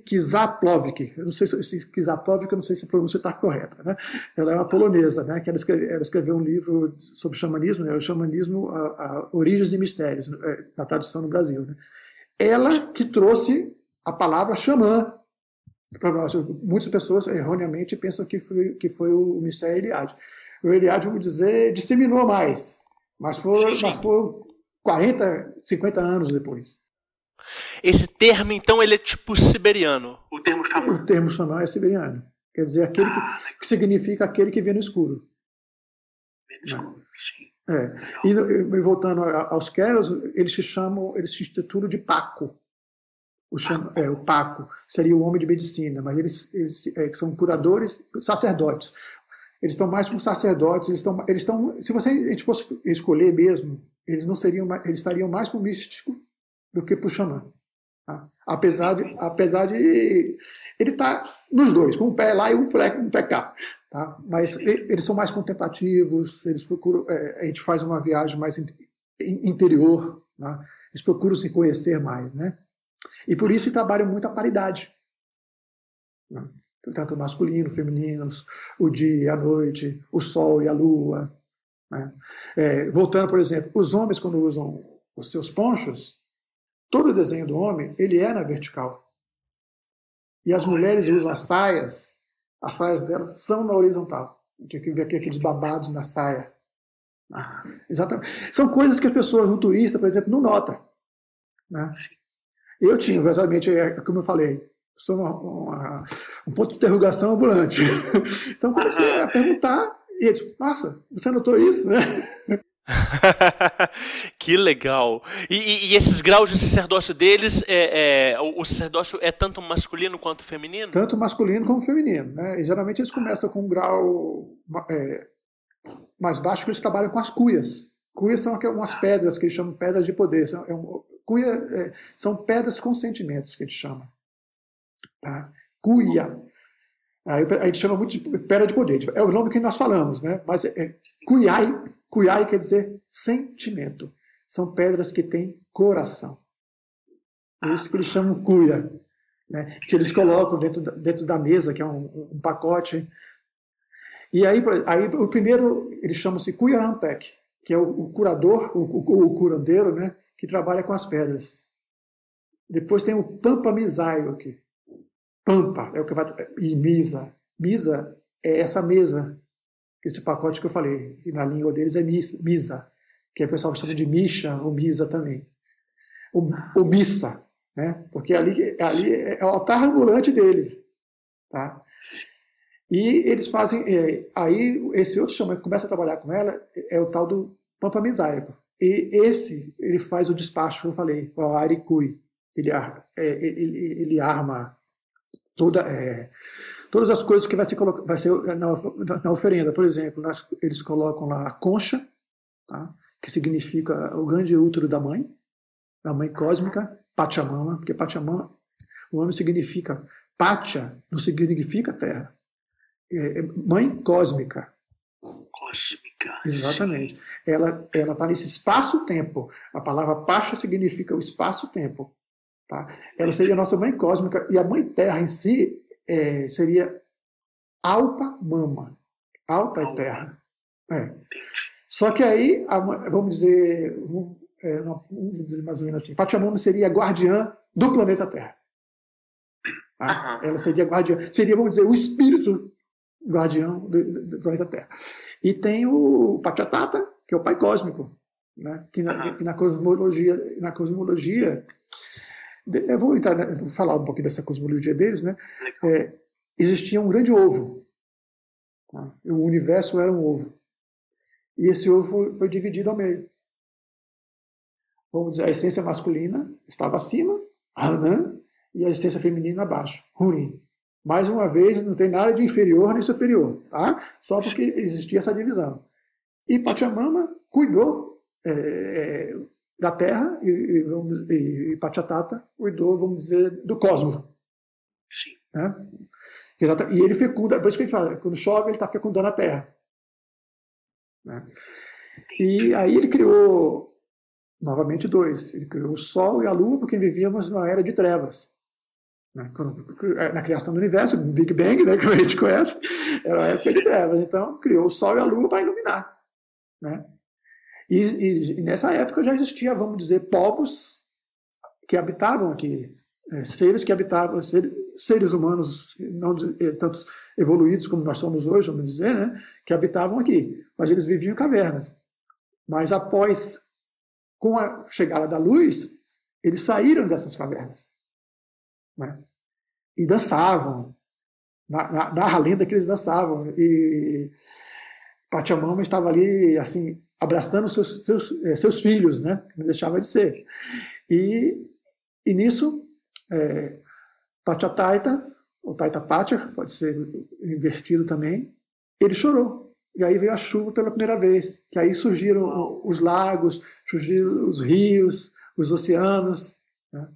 Kizaplovik, eu não sei se Kizaplovik, eu não sei se a pronúncia está correta, né? Ela é uma polonesa, né? Que ela escreveu um livro sobre xamanismo, né? O xamanismo, Origens e Mistérios, na tradução no Brasil, né? Ela que trouxe a palavra xamã para nós. Muitas pessoas erroneamente pensam que foi o Mircea Eliade. O Eliade, vamos dizer, disseminou mais, mas foram 40, 50 anos depois. Esse termo, então, ele é tipo siberiano. O termo xamã. O termo xamã é siberiano. Quer dizer, aquele que significa aquele que vê no escuro. Vê no escuro, sim. E voltando aos Queros, eles se intitulam de Paco. O Paco seria o homem de medicina, mas eles são curadores, sacerdotes. Eles estão mais como sacerdotes, eles estão, se a gente fosse escolher mesmo, eles estariam mais para o místico do que para o xamã. Tá? Apesar de ele estar nos dois, com um pé lá e um pé cá. Tá? Mas eles são mais contemplativos, eles procuram, a gente faz uma viagem mais interior, tá? Eles procuram se conhecer mais, né? E por isso trabalham muito a paridade. Né? Tanto o masculino, o feminino, o dia e a noite, o sol e a lua. né? Voltando, por exemplo, os homens, quando usam os seus ponchos, todo o desenho do homem, ele é na vertical. E as mulheres usam as saias delas são na horizontal. Tinha que ver aqui aqueles babados na saia. Exatamente. São coisas que as pessoas, um turista, por exemplo, não nota, né? Eu tinha, exatamente, como eu falei, sou um ponto de interrogação ambulante. Então comecei a perguntar, e ele disse, nossa, você notou isso, né? Que legal. E esses graus de sacerdócio deles, o sacerdócio é tanto masculino quanto feminino? Tanto masculino como feminino, né? E geralmente eles começam com um grau mais baixo, que eles trabalham com as cuias. Cuias são umas pedras que eles chamam pedras de poder. São pedras com sentimentos, que eles chamam. Tá? Cuia. Aí a gente chama muito de pedra de poder. É o nome que nós falamos, né? Mas cuiai quer dizer sentimento. São pedras que têm coração. Por isso que eles chamam cuia, né? Que eles colocam dentro da mesa, que é um pacote. E aí o primeiro, eles chamam-se cuia rampek, que é o curador, o curandeiro, né? Que trabalha com as pedras. Depois tem o pampa misaio aqui. Pampa é o que vai... E misa. Misa é essa mesa, esse pacote que eu falei. E na língua deles é misa, que o pessoal chama de misha ou misa também. O missa, né? Porque ali é o altar ambulante deles. Tá? E eles fazem... aí esse outro chama, que começa a trabalhar com ela, é o tal do pampa misaico. E ele faz o despacho que eu falei, o aricui. Ele arma todas as coisas que vai ser na oferenda. Por exemplo, eles colocam lá a concha, tá? Que significa o grande útero da mãe cósmica, Pachamama, porque Pachamama, o nome significa Pacha, não significa terra. Mãe cósmica. Cósmica. Exatamente. Ela está nesse espaço-tempo. A palavra Pacha significa o espaço-tempo. Tá? Ela seria a nossa mãe cósmica, e a mãe terra em si seria Alpa Mama. Alpa é terra. Só que aí, vamos dizer mais ou menos assim, Pachamama seria a guardiã do planeta Terra. Tá? Ela seria guardiã, vamos dizer, o espírito guardião do planeta Terra. E tem o Pachatata, que é o pai cósmico, né? Que na cosmologia, eu vou falar um pouquinho dessa cosmologia deles, né? Existia um grande ovo. Tá? O universo era um ovo. E esse ovo foi dividido ao meio. Vamos dizer, a essência masculina estava acima, Hanan, e a essência feminina abaixo, Hurin. Mais uma vez, não tem nada de inferior nem superior, tá? Só porque existia essa divisão. E Pachamama cuidou da Terra e Pachatata cuidou, vamos dizer, do cosmos. Sim. Né? E ele fecunda, por isso que ele fala, quando chove ele está fecundando a Terra. Né? E aí ele criou novamente dois. Ele criou o Sol e a Lua, porque vivíamos numa era de trevas. Na criação do universo, no Big Bang, né, que a gente conhece, era uma época de trevas. Então, criou o Sol e a Lua para iluminar. Né? E nessa época já existia, vamos dizer, povos que habitavam aqui, seres que habitavam, seres humanos não tanto evoluídos como nós somos hoje, vamos dizer, né, que habitavam aqui, mas eles viviam em cavernas. Mas após, com a chegada da luz, eles saíram dessas cavernas. Né? E dançavam. Narra a lenda que eles dançavam. E Pachamama estava ali, assim, abraçando seus filhos, né? Não deixava de ser. E nisso, Pachataita, ou Taita Pacha, pode ser invertido também, ele chorou. E aí veio a chuva pela primeira vez. Que aí surgiram os lagos, surgiram os rios, os oceanos. Né?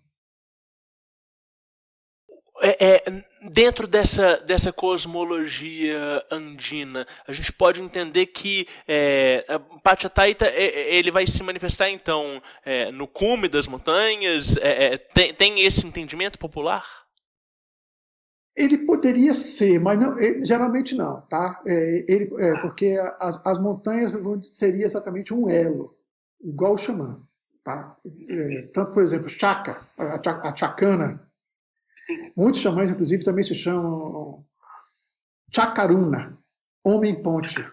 Dentro dessa cosmologia andina, a gente pode entender que Pachataita ele vai se manifestar então no cume das montanhas. Tem esse entendimento popular? Ele poderia ser, mas não, geralmente não, tá? Porque as montanhas seria exatamente um elo, igual o xamã, tá? Tanto, por exemplo, Chaka, a Chacana, muitos xamãs, inclusive, também se chamam Chakaruna, homem-ponte,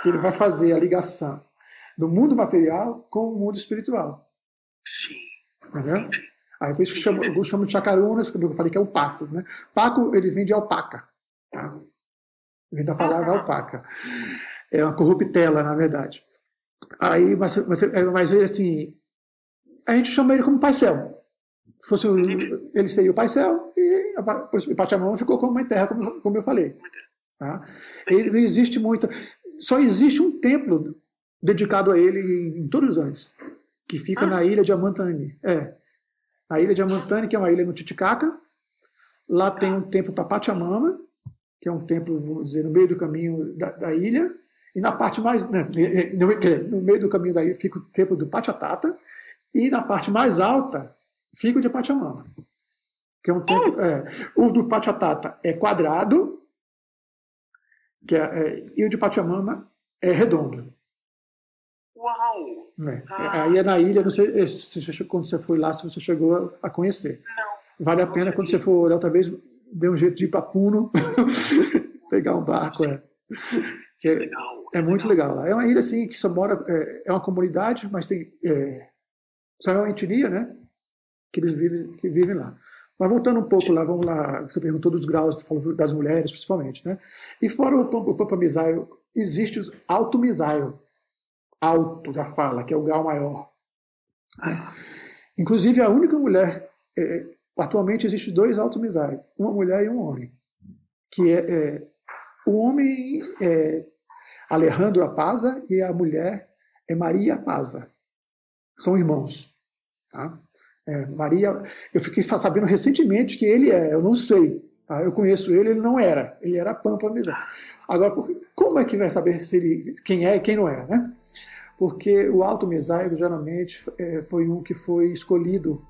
que ele vai fazer a ligação do mundo material com o mundo espiritual. Sim. Entendeu? Aí por isso que alguns chamam de chacarunas, que eu falei que é o Paco, né? Paco, ele vem de alpaca. Tá? Vem da palavra alpaca. É uma corruptela, na verdade. Aí, mas assim, a gente chama ele como Pai Céu. Se fosse ele seria o Pai Céu e Pachamama ficou como Mãe Terra, como eu falei. Tá? Ele não existe muito. Só existe um templo dedicado a ele em todos os anos, que fica na ilha de Amantani. A ilha de Amantani, que é uma ilha no Titicaca. Lá tem um templo para Pachamama, que é um templo, vamos dizer, no meio do caminho da ilha. E na parte mais... Né, no meio do caminho da ilha fica o templo do Pachatata. E na parte mais alta fica o de Pachamama. Que é um templo... o do Pachatata é quadrado, e o de Pachamama é redondo. Uau! Aí é na ilha, não sei quando você foi lá, se você chegou a conhecer. Não. Vale a pena quando você for outra vez, ver um jeito de ir para Puno, pegar um barco. É muito legal lá. É uma ilha assim que só mora, é uma comunidade, mas tem só é uma etnia, né? Que eles vivem lá. Mas voltando um pouco lá, vamos lá, você perguntou dos graus, você falou das mulheres principalmente, né? E fora o Pampa Misayo, existe os Alto Misayo. Alto, já fala, que é o grau maior. Inclusive, a única mulher, atualmente existe 2 Alto Misayo, uma mulher e um homem. Que o homem é Alejandro Apaza e a mulher é Maria Apaza. São irmãos. Tá? Maria, eu fiquei sabendo recentemente que ele eu não sei. Tá? Eu conheço ele não era. Ele era Pampa Misayo. Agora, como é que vai saber quem é e quem não é, né? Porque o Alto Misayo, geralmente, foi um que foi escolhido,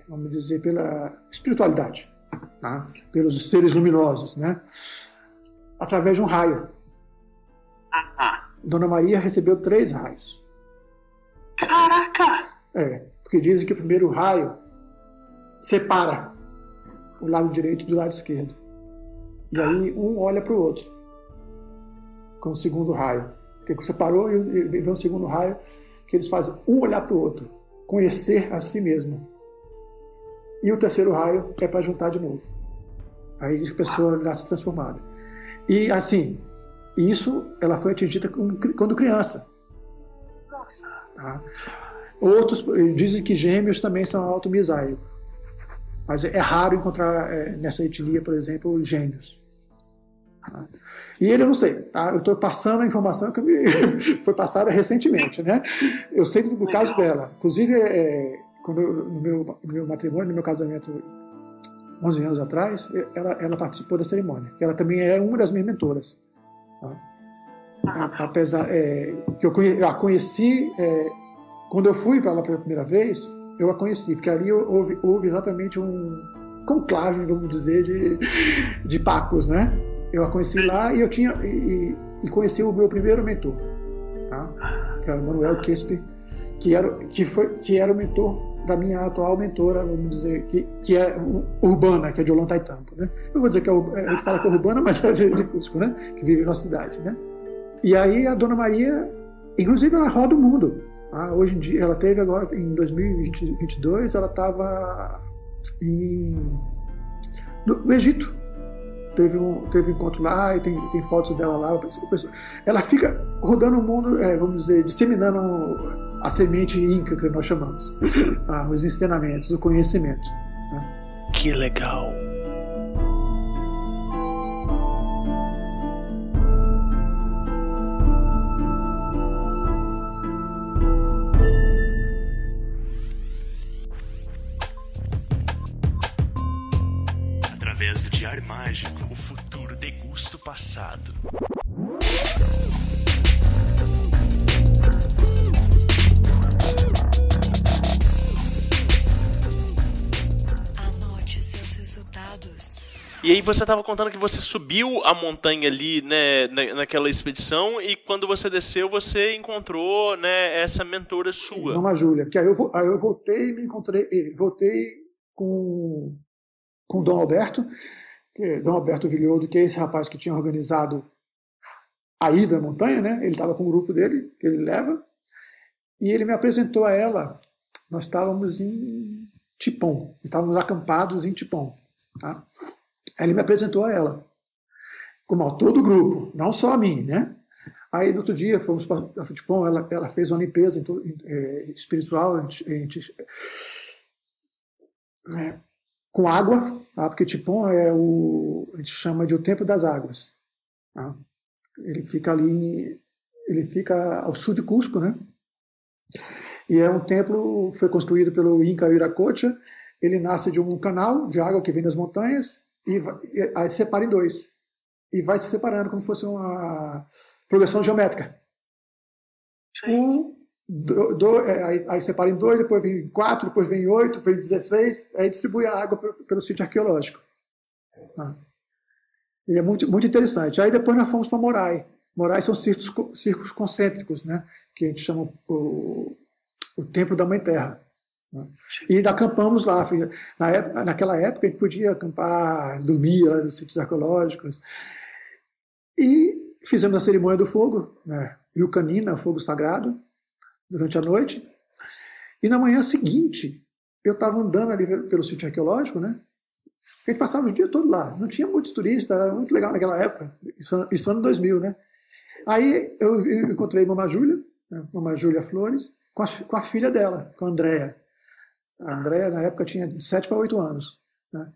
vamos dizer, pela espiritualidade, tá? Pelos seres luminosos, né? Através de um raio. Dona Maria recebeu 3 raios. Caraca! Porque dizem que o primeiro raio separa o lado direito do lado esquerdo. E aí um olha para o outro com o segundo raio. Porque você parou e vê um segundo raio que eles fazem um olhar para o outro, conhecer a si mesmo. E o terceiro raio é para juntar de novo. Aí diz que a pessoa nasce transformada. E assim, isso ela foi atingida quando criança. Tá? Outros dizem que gêmeos também são Alto Misayo. Mas é raro encontrar nessa etnia, por exemplo, gêmeos. Tá? E ele eu não sei, tá? Eu estou passando a informação que foi passada recentemente, né? Eu sei do caso dela. Inclusive, no meu matrimônio, no meu casamento, 11 anos atrás, ela participou da cerimônia. Ela também é uma das minhas mentoras. Tá? Apesar que eu a conheci, quando eu fui para lá pela primeira vez, eu a conheci, porque ali houve exatamente um conclave, vamos dizer, de Pacos, né? Eu a conheci lá e conheci o meu primeiro mentor, tá? Que era o Manuel Quespe, que era o mentor da minha atual mentora, vamos dizer, que é urbana, que é de Ollantaytambo, né? Eu vou dizer que a gente fala que é urbana, mas é de Cusco, né? Que vive na cidade, né? E aí a Dona Maria, inclusive, ela roda o mundo. Hoje em dia, ela teve agora, em 2022, ela estava no Egito. Teve um encontro lá e tem fotos dela lá. Ela fica rodando o mundo, vamos dizer, disseminando a semente inca, que nós chamamos. Os ensinamentos, o conhecimento. Né? Que legal! Através do Diário Mágico, o futuro degusta o passado. Anote seus E aí você estava contando que você subiu a montanha ali, né, naquela expedição, e quando você desceu, você encontrou, né, essa mentora sua. Mama Júlia. Porque aí eu voltei e me encontrei, voltei com Dom Alberto, Dom Alberto Vilhodo, que é esse rapaz que tinha organizado a ida à montanha, né? Ele estava com o grupo dele, que ele leva, e ele me apresentou a ela. Nós estávamos em Tipon, estávamos acampados em Tipon. Tá? Ele me apresentou a ela, como a todo o grupo, não só a mim, né? Aí no outro dia fomos para Tipon, ela fez uma limpeza espiritual com água, tá? Porque Tipon a gente chama de o Templo das Águas. Tá? Ele fica ao sul de Cusco, né? E é um templo que foi construído pelo Inca Viracocha. Ele nasce de um canal de água que vem das montanhas e aí se separa em dois. E vai se separando como se fosse uma progressão geométrica. Aí separa em dois, depois vem 4, depois vem 8, vem 16, aí distribui a água pelo sítio arqueológico. E é muito, muito interessante. Aí depois nós fomos para Morai. Morai são círculos concêntricos, né? Que a gente chama o Templo da Mãe Terra. Né? E ainda acampamos lá. Naquela época a gente podia acampar, dormir lá nos sítios arqueológicos. E fizemos a cerimônia do fogo, né? Rio Canina, fogo sagrado, durante a noite. E na manhã seguinte, eu estava andando ali pelo sítio arqueológico, né? A gente passava o dia todo lá. Não tinha muitos turistas, era muito legal naquela época. Isso ano 2000, né? Aí eu encontrei Mama Júlia, né? Mama Júlia Flores, com a filha dela, com a Andréa. A Andréa, na época, tinha de 7 para 8 anos. Né?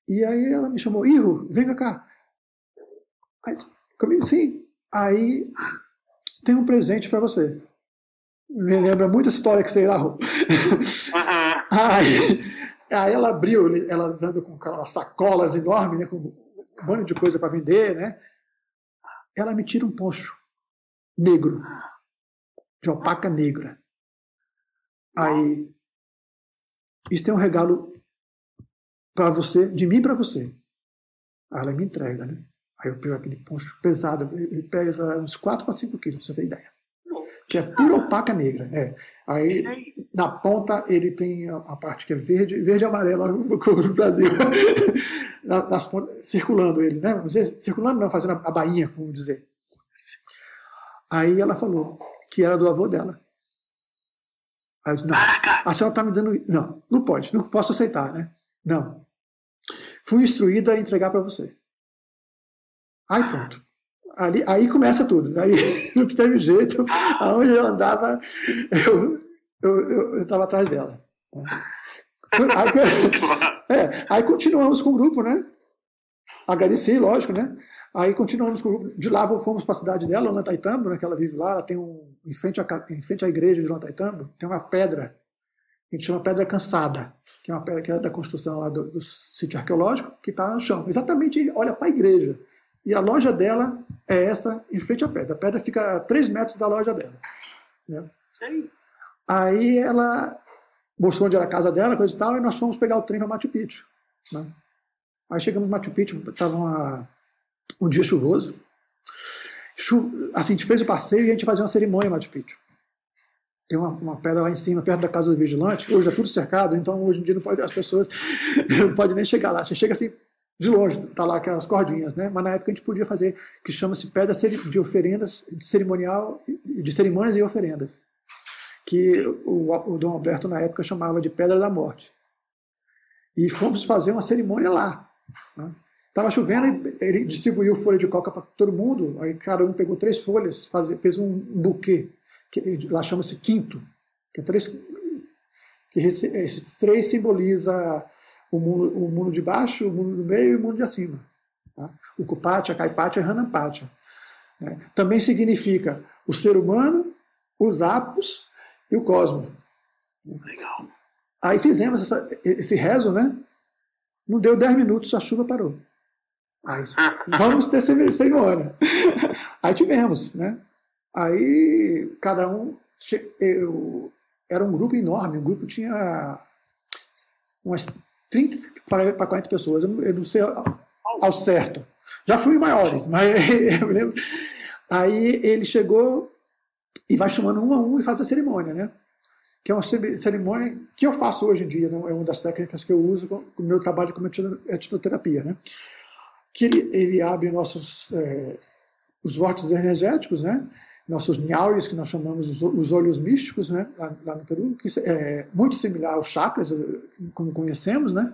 E aí ela me chamou, Irro, vem cá. Aí, comigo, sim. Aí tem um presente para você. Me lembra muito a história que você narrou. Aí ela abriu, elas andam com aquelas sacolas enormes, né, com um monte de coisa para vender, né? Ela me tira um poncho negro, de alpaca negra. Aí, isso é um regalo para você, de mim para você. Aí ela me entrega, né? Aí eu pego aquele poncho pesado, ele pesa uns 4 para 5 quilos, pra você ter ideia. Que é pura alpaca negra. Aí, na ponta, ele tem a parte que é verde e amarelo, como no Brasil. Nas pontas, circulando ele, né? Circulando não, fazendo a bainha, vamos dizer. Aí ela falou que era do avô dela. Aí eu disse, não, a senhora está me dando... Não pode, não posso aceitar, né? Não. Fui instruída a entregar para você. Aí pronto. Aí começa tudo. Aí não teve jeito. Aonde eu andava, eu estava atrás dela. Aí continuamos com o grupo, né? Agradeci, lógico, né? Aí continuamos com o grupo. De lá fomos para a cidade dela, Ollantaytambo, né, que ela vive lá. Ela tem em frente à igreja de Ollantaytambo, tem uma pedra, a gente chama Pedra Cansada, que é uma pedra que é da construção lá do sítio arqueológico, que está no chão. Exatamente, olha para a igreja. E a loja dela é essa, em frente à pedra. A pedra fica a 3 metros da loja dela. Né? Aí ela mostrou onde era a casa dela, coisa e tal, e nós fomos pegar o trem para Machu Picchu. Né? Aí chegamos em Machu Picchu, estava um dia chuvoso. Assim, a gente fez o passeio e a gente fazia uma cerimônia em Machu Picchu. Tem uma pedra lá em cima, perto da casa do vigilante. Hoje é tudo cercado, então hoje em dia as pessoas não podem nem chegar lá. Você chega assim, de longe, tá lá aquelas cordinhas, né? Mas na época a gente podia fazer, que chama-se pedra de oferendas, de cerimônias e oferendas, que o Dom Alberto na época chamava de Pedra da Morte. E fomos fazer uma cerimônia lá. Né? Tava chovendo, ele distribuiu folha de coca para todo mundo, aí cada um pegou 3 folhas, fez um buquê, que lá chama-se quinto, que esses 3 simboliza o mundo de baixo, o mundo do meio e o mundo de acima. Tá? O Kupatia, Kaipatia e Hanampatia. Né? Também significa o ser humano, os apos e o cosmos. Legal. Aí fizemos esse rezo, né? Não deu 10 minutos, a chuva parou. Aí, vamos ter cerimônia. Aí tivemos, né? Aí cada um... Era um grupo enorme, o grupo tinha umas 30 para 40 pessoas, eu não sei ao certo. Já fui em maiores, mas eu me lembro. Aí ele chegou e vai chamando um a um e faz a cerimônia, né? Que é uma cerimônia que eu faço hoje em dia, né? É uma das técnicas que eu uso no meu trabalho como etnoterapia, né? Que ele abre os vórtices energéticos, né? Nossos nhaois, que nós chamamos os olhos místicos, né? Lá no Peru, que é muito similar aos chakras, como conhecemos, né?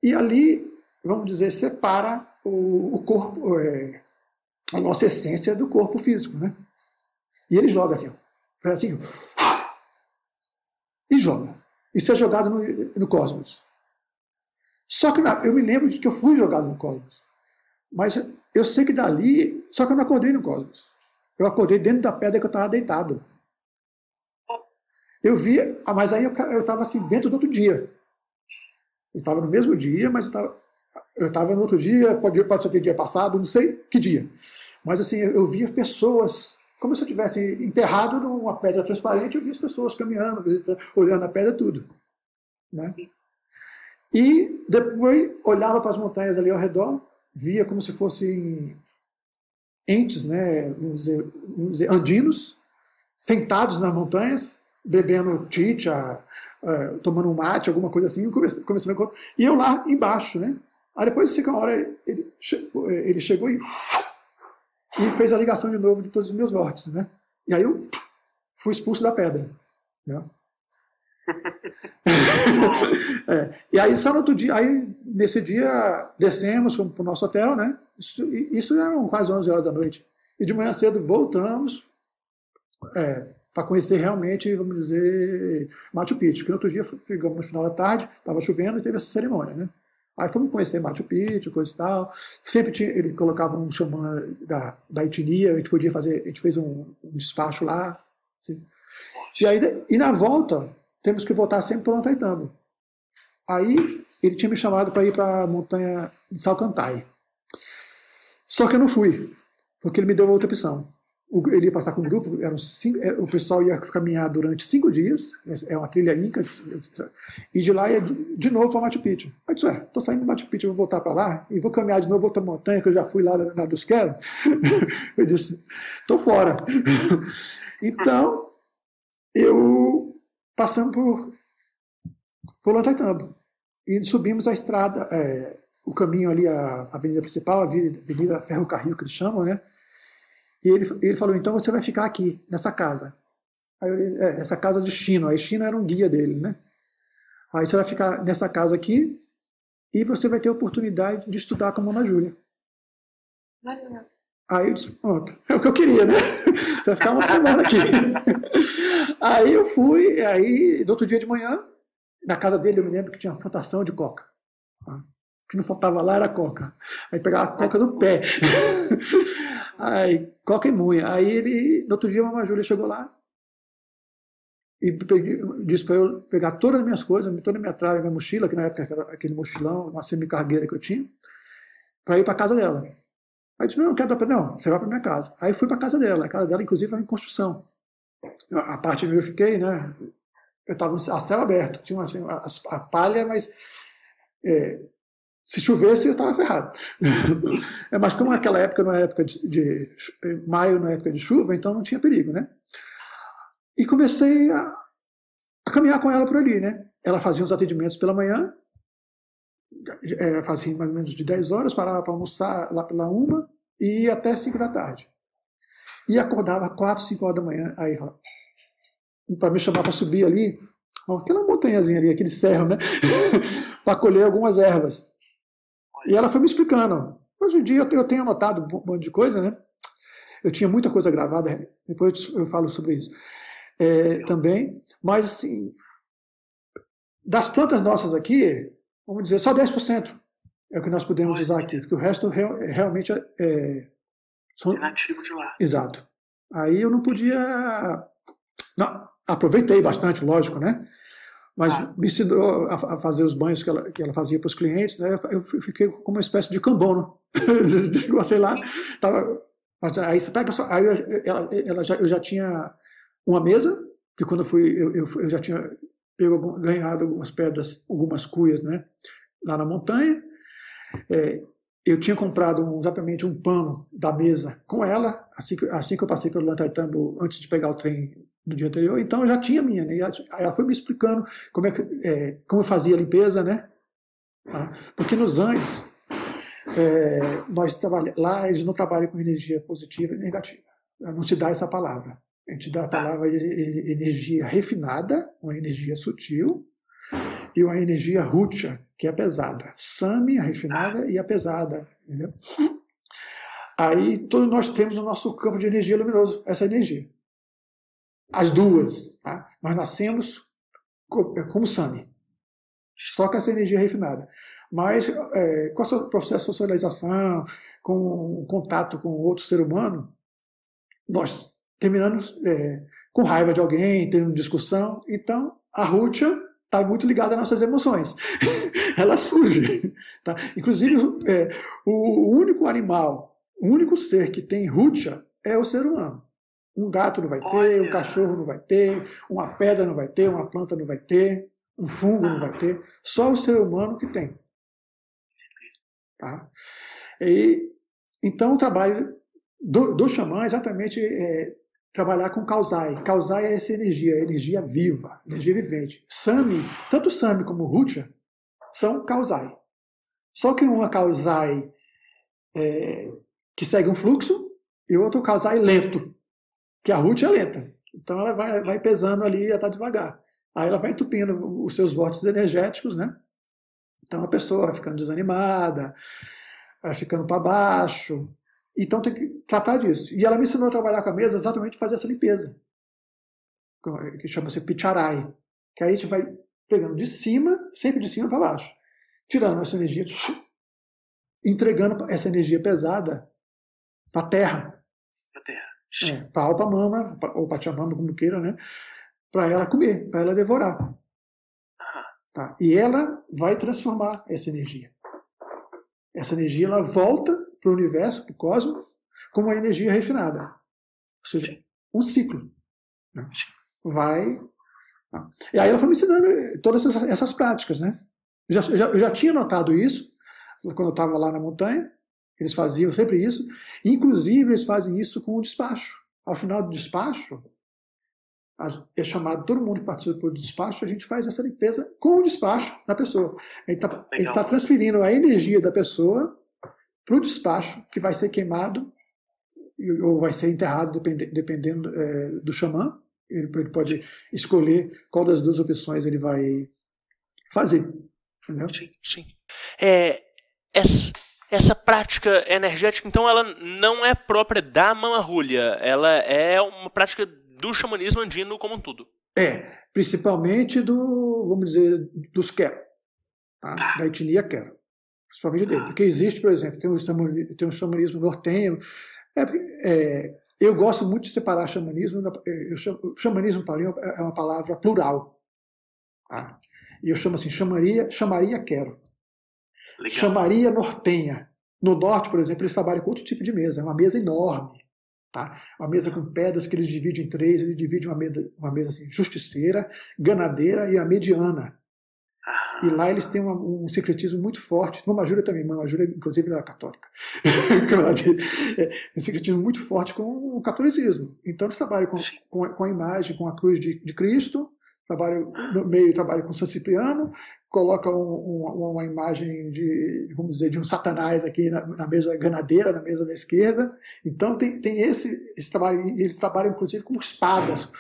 E ali, vamos dizer, separa o corpo, a nossa essência do corpo físico, né? E ele joga assim, faz assim, e joga. Isso é jogado no cosmos. Só que eu me lembro de que eu fui jogado no cosmos. Mas eu sei que dali, só que eu não acordei no cosmos. Eu acordei dentro da pedra que eu estava deitado. Eu vi, mas aí eu estava assim, dentro do outro dia. Eu estava no mesmo dia, mas eu estava no outro dia, pode ser que dia passado, não sei que dia. Mas assim, eu via pessoas, como se eu tivesse enterrado numa pedra transparente, eu via as pessoas caminhando, olhando a pedra, tudo. Né? E depois olhava para as montanhas ali ao redor, via como se fossem entes, né, vamos dizer, andinos, sentados nas montanhas, bebendo chicha, tomando um mate, alguma coisa assim, conversando com. E eu lá embaixo, né? Aí depois, uma hora, ele chegou e fez a ligação de novo de todos os meus vórtices, né? E aí eu fui expulso da pedra. Né? E aí só no outro dia, aí nesse dia descemos, fomos para o nosso hotel, né? Isso eram quase 11 horas da noite. E de manhã cedo voltamos para conhecer realmente, vamos dizer, Machu Picchu. Que no outro dia, chegamos no final da tarde, estava chovendo e teve essa cerimônia, né? Aí fomos conhecer Machu Picchu, coisa e tal. Sempre ele colocava um xamã da etnia, a gente podia fazer, a gente fez um despacho lá. Assim. E na volta, temos que voltar sempre para o Ollantaytambo. Aí ele tinha me chamado para ir para a montanha de Salcantay. Só que eu não fui, porque ele me deu outra opção. Ele ia passar com um grupo, o pessoal ia caminhar durante 5 dias, é uma trilha inca, e de lá ia de novo para Machu Picchu. Eu disse, estou saindo do Machu Picchu, vou voltar para lá, e vou caminhar de novo outra montanha, que eu já fui lá na dos Quero. Eu disse, estou fora. Então, eu passamos por Ollantaytambo, e subimos a estrada, o caminho ali, a avenida principal, a avenida Ferrocarril, que eles chamam, né? E ele falou, então você vai ficar aqui, nessa casa. Aí essa casa de Chino. Aí Chino era um guia dele, né? Aí você vai ficar nessa casa aqui e você vai ter a oportunidade de estudar com a Mona Júlia. Aí eu disse, pronto, é o que eu queria, né? Você vai ficar uma semana aqui. Aí eu fui, aí no outro dia de manhã, na casa dele eu me lembro que tinha uma plantação de coca. O que não faltava lá era coca. Aí pegava a coca do pé. Aí, coca e munha. Aí no outro dia a Mama Júlia chegou lá e disse para eu pegar todas as minhas coisas, toda a minha tralha, minha mochila, que na época era aquele mochilão, uma semicargueira que eu tinha, para ir para a casa dela. Aí eu disse, não quero dar não, você vai para minha casa. Aí fui para a casa dela inclusive estava em construção. A parte onde eu fiquei, né, eu estava a céu aberto, tinha assim, a palha, mas se chovesse eu estava ferrado. Mas como naquela época não era época de maio, não é época de chuva, então não tinha perigo, né? E comecei a caminhar com ela por ali, né? Ela fazia uns atendimentos pela manhã, fazia mais ou menos de 10 horas, parava para almoçar lá pela 1 e ia até 5 da tarde. E acordava 4, 5 horas da manhã, aí para me chamar para subir ali, aquela montanhazinha ali, aquele cerro, né? Para colher algumas ervas. E ela foi me explicando. Hoje em dia eu tenho anotado um monte de coisa, né? Eu tinha muita coisa gravada, depois eu falo sobre isso também. Mas, assim, das plantas nossas aqui, vamos dizer, só 10% é o que nós podemos usar aqui, porque o resto realmente são nativo de lá. Exato. Aí eu não podia. Não, aproveitei bastante, lógico, né? Mas me ensinou a fazer os banhos que ela fazia para os clientes, né? Eu fiquei como uma espécie de cambono. Sei lá. Aí você pega só. Aí eu já tinha uma mesa, que quando eu fui, eu já tinha ganhado algumas pedras, algumas cuias, né, lá na montanha. Eu tinha comprado exatamente um pano da mesa com ela, assim que eu passei pelo Lantartambo, antes de pegar o trem no dia anterior. Então eu já tinha a minha, né? Aí ela foi me explicando como eu fazia a limpeza, né? Porque nos Andes, lá eles não trabalham com energia positiva e negativa. Não se dá essa palavra. A gente dá a palavra energia refinada, uma energia sutil, e uma energia rútia, que é pesada. Sami, a refinada, e a pesada. Entendeu? Aí todos nós temos o nosso campo de energia luminoso, essa energia. As duas. Tá? Nós nascemos como Sami, só com essa energia refinada. Mas com o processo de socialização, com o contato com outro ser humano, nós terminamos com raiva de alguém, tendo discussão. Então, a rútia está muito ligada às nossas emoções. Ela surge. Tá? Inclusive, o único animal, o único ser que tem rútia é o ser humano. Um gato não vai ter, um cachorro não vai ter, uma pedra não vai ter, uma planta não vai ter, um fungo não vai ter. Só o ser humano que tem. Tá? Então, o trabalho do xamã é exatamente trabalhar com Kausai. Kausai é essa energia, energia viva, energia vivente. Sami, tanto Sami como Rútia, são Kausai. Só que uma Kausai que segue um fluxo e outro Kausai lento, que a Rútia é lenta. Então ela vai pesando ali e ela está devagar. Aí ela vai entupindo os seus vórtices energéticos, né? Então a pessoa vai ficando desanimada, vai ficando para baixo. Então tem que tratar disso. E ela me ensinou a trabalhar com a mesa exatamente fazer essa limpeza, que chama-se picharai. Que aí a gente vai pegando de cima, sempre de cima para baixo, tirando essa energia, entregando essa energia pesada para a terra. Para a Alpamama, ou Pachamama, como queira, né? Para ela comer, para ela devorar. Tá? E ela vai transformar essa energia. Essa energia ela volta para o universo, para o cosmos, como uma energia refinada. Ou seja, um ciclo. Né? Vai. Tá? E aí ela foi me ensinando todas essas práticas. Né? Eu já tinha notado isso quando eu estava lá na montanha. Eles faziam sempre isso. Inclusive, eles fazem isso com o despacho. Ao final do despacho, é chamado todo mundo que participa do despacho, a gente faz essa limpeza com o despacho da pessoa. Ele está transferindo a energia da pessoa para o despacho, que vai ser queimado ou vai ser enterrado, dependendo do xamã. Ele pode escolher qual das duas opções ele vai fazer. Entendeu? Sim. Essa prática energética, então, ela não é própria da Mamarrulha, ela é uma prática do xamanismo andino como um todo. Principalmente vamos dizer, dos Quero, tá? Da etnia Quero. Principalmente dele. Porque existe, por exemplo, tem um xamanismo nortenho. Eu gosto muito de separar xamanismo. Xamanismo para mim é uma palavra plural. Tá? E eu chamo assim, chamaria Quero. Legal. Chamaria nortenha. No norte, por exemplo, eles trabalham com outro tipo de mesa. É uma mesa enorme. Tá? Uma mesa com pedras que eles dividem em três. Eles dividem uma mesa assim, justiceira, ganadeira e a mediana. E lá eles têm um secretismo muito forte. Mamajura também. Mamajura, inclusive, é católica. Um secretismo muito forte com o catolicismo. Então eles trabalham com a imagem, com a cruz de Cristo. No meio trabalham com São Cipriano, colocam uma imagem vamos dizer, de um Satanás aqui na mesa ganadeira, na mesa da esquerda. Então tem esse trabalho, e eles trabalham inclusive com espadas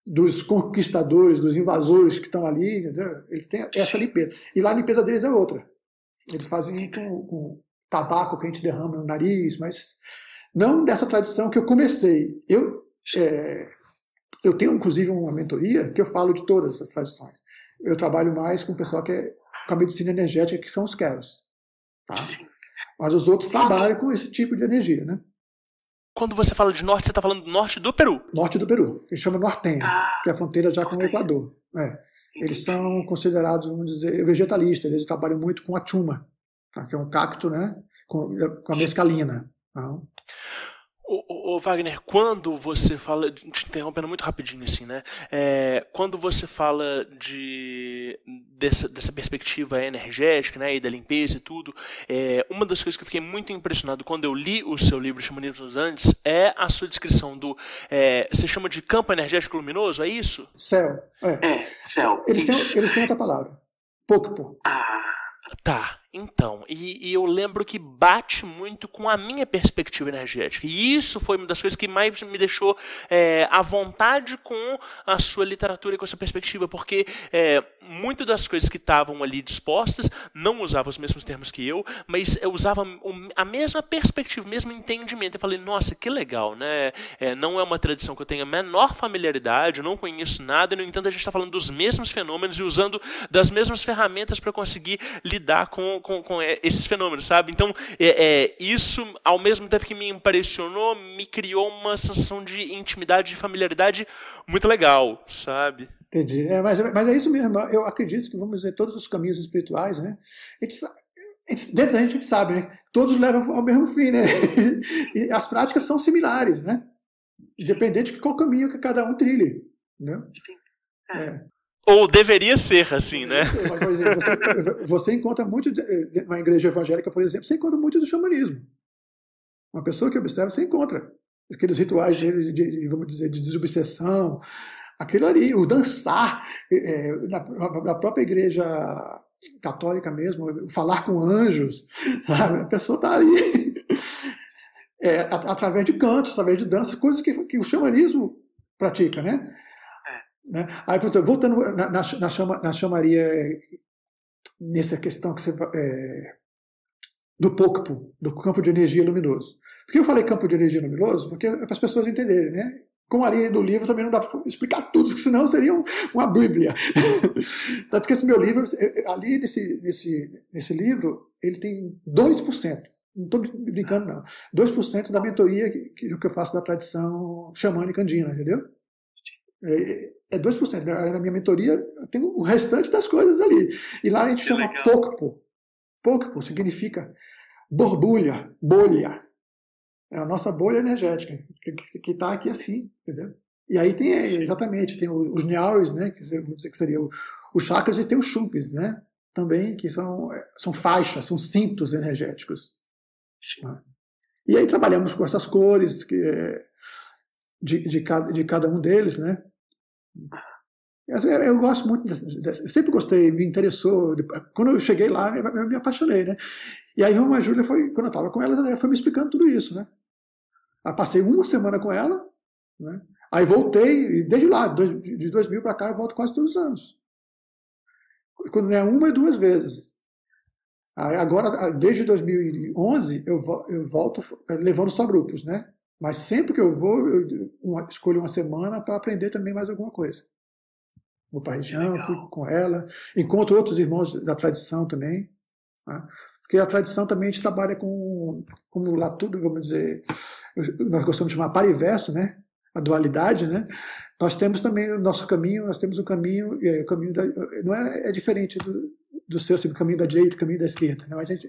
dos conquistadores, dos invasores que estão ali, entendeu? Eles têm essa limpeza. E lá a limpeza deles é outra. Eles fazem com tabaco que a gente derrama no nariz, mas não dessa tradição que eu comecei. Eu tenho, inclusive, uma mentoria que eu falo de todas essas tradições. Eu trabalho mais com o pessoal que é com a medicina energética, que são os Queros. Tá? Mas os outros trabalham com esse tipo de energia, né? Quando você fala de norte, você está falando do norte do Peru? Norte do Peru, que chama Nortenha, que é a fronteira já com o Equador. Eles são considerados, vamos dizer, vegetalistas. Eles trabalham muito com a chuma, tá? Que é um cacto, né? Com a mescalina. Tá? Ô, Wagner, quando você fala, te interrompendo muito rapidinho assim, né? Quando você fala dessa perspectiva energética, né, e da limpeza e tudo, uma das coisas que eu fiquei muito impressionado quando eu li o seu livro Xamanismos Andes é a sua descrição do, você chama de campo energético luminoso, é isso? Céu. Céu. Eles têm outra palavra. Pouco. Tá, então, e eu lembro que bate muito com a minha perspectiva energética, e isso foi uma das coisas que mais me deixou à vontade com a sua literatura e com a sua perspectiva, porque muitas das coisas que estavam ali dispostas não usavam os mesmos termos que eu, mas eu usava a mesma perspectiva, o mesmo entendimento. Eu falei, nossa, que legal, né? Não é uma tradição que eu tenho a menor familiaridade, eu não conheço nada, e, no entanto, a gente está falando dos mesmos fenômenos e usando das mesmas ferramentas para conseguir lidar com esses fenômenos, sabe? Então, isso, ao mesmo tempo que me impressionou, me criou uma sensação de intimidade, de familiaridade muito legal, sabe? Entendi. Mas é isso mesmo. Eu acredito que, vamos dizer, todos os caminhos espirituais, né? Dentro da gente sabe, né? Todos levam ao mesmo fim, né? E as práticas são similares, né? Independente de qual caminho que cada um trilhe, né? Ou deveria ser assim, né? Por exemplo, você encontra muito, na igreja evangélica, por exemplo, você encontra muito do xamanismo. Uma pessoa que observa, você encontra aqueles rituais vamos dizer, de desobsessão, aquilo ali, o dançar, na própria igreja católica mesmo, falar com anjos, sabe? A pessoa está ali através de cantos, através de dança, coisas que o xamanismo pratica, né? Aí, voltando na chamaria, nessa questão que você do POCPO, do campo de energia luminoso. Por que eu falei campo de energia luminoso? Porque é para as pessoas entenderem, né? Como ali do livro também não dá para explicar tudo, porque senão seria uma bíblia. Tanto que esse meu livro, ali nesse livro, ele tem 2%. Não estou brincando, não. 2% da mentoria que eu faço da tradição xamânica andina, entendeu? É 2%. Na minha mentoria, eu tenho o restante das coisas ali. E lá a gente chama POCPO. POCPO significa borbulha, bolha. É a nossa bolha energética, que está aqui assim, entendeu? E aí tem, exatamente, tem os nyaos, né, que seria os chakras, e tem os chupes, né, também, que são faixas, são cintos energéticos. E aí trabalhamos com essas cores de cada um deles, né. Eu gosto muito eu sempre gostei, me interessou. Quando eu cheguei lá, eu me apaixonei, né? E aí a Júlia quando eu estava com ela, ela foi me explicando tudo isso, né? Aí passei uma semana com ela, né? Aí voltei, e desde lá, de 2000 para cá, eu volto quase todos os anos. Quando não é uma e duas vezes. Aí agora, desde 2011, eu volto levando só grupos, né? Mas sempre que eu vou, eu escolho uma semana para aprender também mais alguma coisa. Vou para a região, fui com ela, encontro outros irmãos da tradição também, né? Porque a tradição também a gente trabalha como lá tudo, vamos dizer, nós gostamos de chamar par e verso, né? A dualidade, né? Nós temos também o nosso caminho, nós temos o caminho não é diferente do seu, assim, o caminho da direita e o caminho da esquerda, né? Mas a gente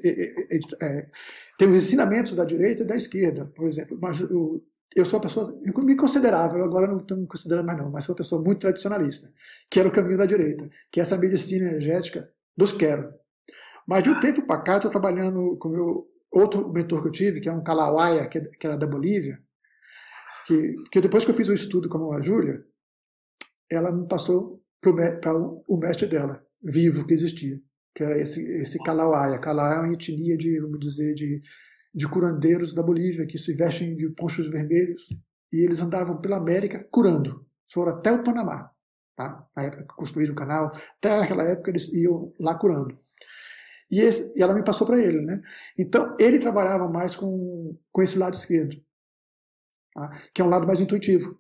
tem os ensinamentos da direita e da esquerda, por exemplo, mas eu sou uma pessoa, me considerava, eu agora não estou me considerando mais não, mas sou uma pessoa muito tradicionalista, que era o caminho da direita, que é essa medicina energética dos quero. Mas de um tempo para cá, eu estou trabalhando com o outro mentor que eu tive, que é um Kalauaia, que era da Bolívia, que depois que eu fiz o estudo com a Júlia, ela me passou para o mestre dela, vivo, que existia, que era esse Kalauaia. Kalauaia é uma etnia vamos dizer, de curandeiros da Bolívia, que se vestem de ponchos vermelhos, e eles andavam pela América curando. Foram até o Panamá, tá? Na época que construíram o canal, até aquela época eles iam lá curando. E ela me passou para ele, né? Então, ele trabalhava mais com esse lado esquerdo, tá? Que é um lado mais intuitivo.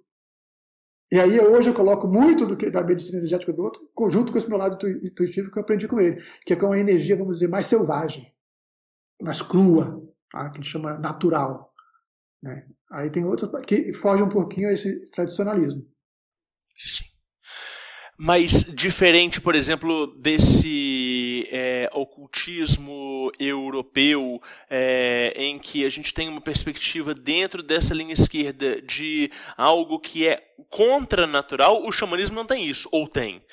E aí, hoje, eu coloco muito da medicina energética do outro, junto com esse meu lado intuitivo que eu aprendi com ele, que é com uma energia, vamos dizer, mais selvagem, mais crua, tá? Que a gente chama natural, né? Aí tem outros que fogem um pouquinho a esse tradicionalismo. Sim. Mas diferente, por exemplo, desse ocultismo europeu, em que a gente tem uma perspectiva dentro dessa linha esquerda de algo que é contranatural, o xamanismo não tem isso, ou tem?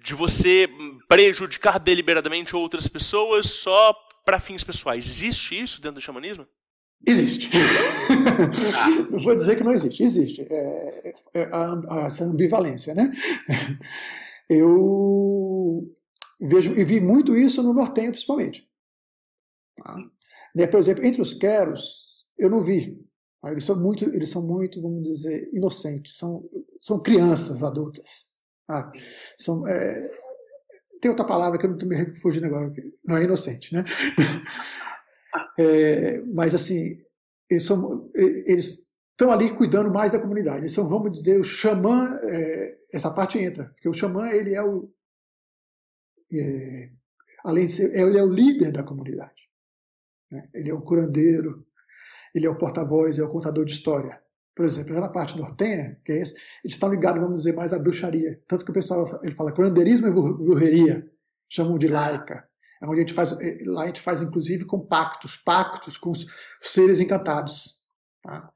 De você prejudicar deliberadamente outras pessoas só para fins pessoais. Existe isso dentro do xamanismo? Existe. Não vou dizer que não existe. Existe. Essa ambivalência, né? Eu vejo e vi muito isso no nortenho, principalmente. Tá? Por exemplo, entre os queros, eu não vi. Eles são muito, vamos dizer, inocentes. São crianças adultas. Tá? Tem outra palavra que eu não estou me refugindo agora. Não é inocente, né? Mas assim, eles estão ali cuidando mais da comunidade. Eles são, vamos dizer, o xamã, essa parte entra, porque o xamã, ele além de ser, ele é o líder da comunidade, né? Ele é o curandeiro, ele é o porta-voz, é o contador de história. Por exemplo, já na parte nortenha, que é esse, eles estão ligados, vamos dizer, mais à bruxaria. Tanto que o pessoal ele fala curandeirismo e bruxaria, chamam de laica. Onde lá a gente faz inclusive com pactos com os seres encantados. Tá?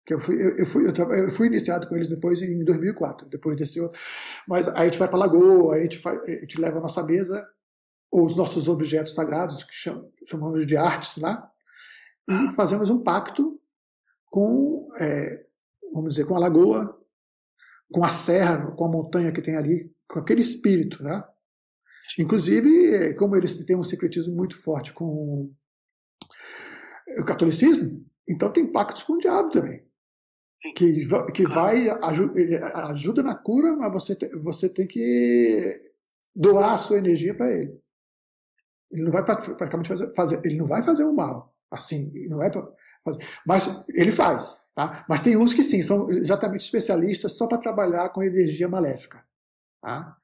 Que eu fui iniciado com eles depois em 2004, depois desse outro. Mas aí a gente vai para a lagoa, a gente leva a nossa mesa, ou os nossos objetos sagrados, que chamamos de artes lá, e fazemos um pacto com, vamos dizer, com a lagoa, com a serra, com a montanha que tem ali, com aquele espírito, né? Inclusive, como eles têm um secretismo muito forte com o catolicismo, então tem pactos com o diabo também. Que vai ajuda na cura, mas você tem que doar a sua energia para ele. Ele não vai praticamente fazer, ele não vai fazer o mal, assim, não é para fazer, mas ele faz, tá? Mas tem uns que sim, são exatamente especialistas só para trabalhar com energia maléfica, tá?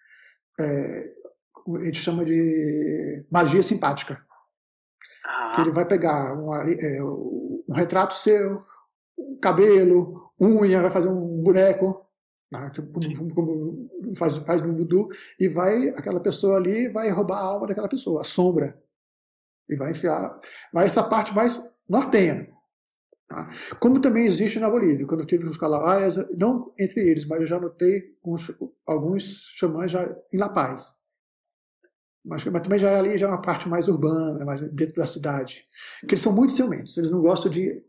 A gente chama de magia simpática. Que ele vai pegar um retrato seu, um cabelo, unha, vai fazer um boneco, né, como faz no voodoo, e aquela pessoa ali vai roubar a alma daquela pessoa, a sombra. E vai enfiar. Vai essa parte mais nortenha. Tá? Como também existe na Bolívia. Quando eu tive os calauaias, não entre eles, mas eu já notei alguns xamãs já em La Paz. Mas também já ali já é uma parte mais urbana, mais dentro da cidade. Porque eles são muito ciumentos, eles não gostam de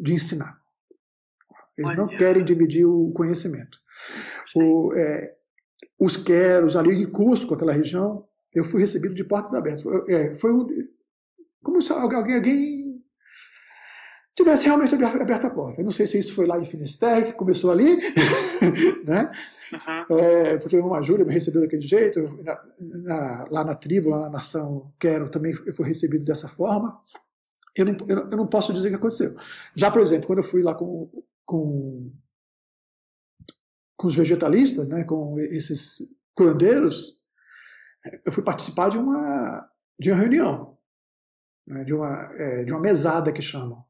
ensinar. Eles não querem dividir o conhecimento. Os queros, ali em Cusco, aquela região, eu fui recebido de portas abertas. Como se alguém tivesse realmente aberto a porta. Eu não sei se isso foi lá em Finisterre, que começou ali, né? Porque a irmã Júlia me recebeu daquele jeito, lá na tribo, lá na nação Quero, também eu fui recebido dessa forma. Eu não posso dizer o que aconteceu. Já, por exemplo, quando eu fui lá com os vegetalistas, né, com esses curandeiros, eu fui participar de uma reunião, né, de uma mesada que chamam,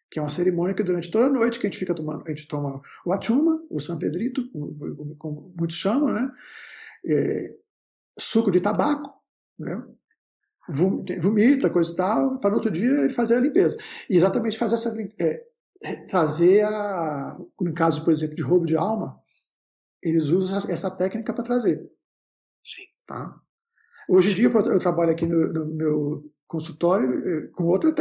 que é uma cerimônia que durante toda a noite que a gente toma o achuma, o San Pedrito, como muitos chamam, né? Suco de tabaco, né? Vomita, coisa e tal, para no outro dia ele fazer a limpeza. E exatamente fazer trazer no caso, por exemplo, de roubo de alma, eles usam essa técnica para trazer. Sim. Tá? Hoje em dia eu trabalho aqui no meu consultório com outro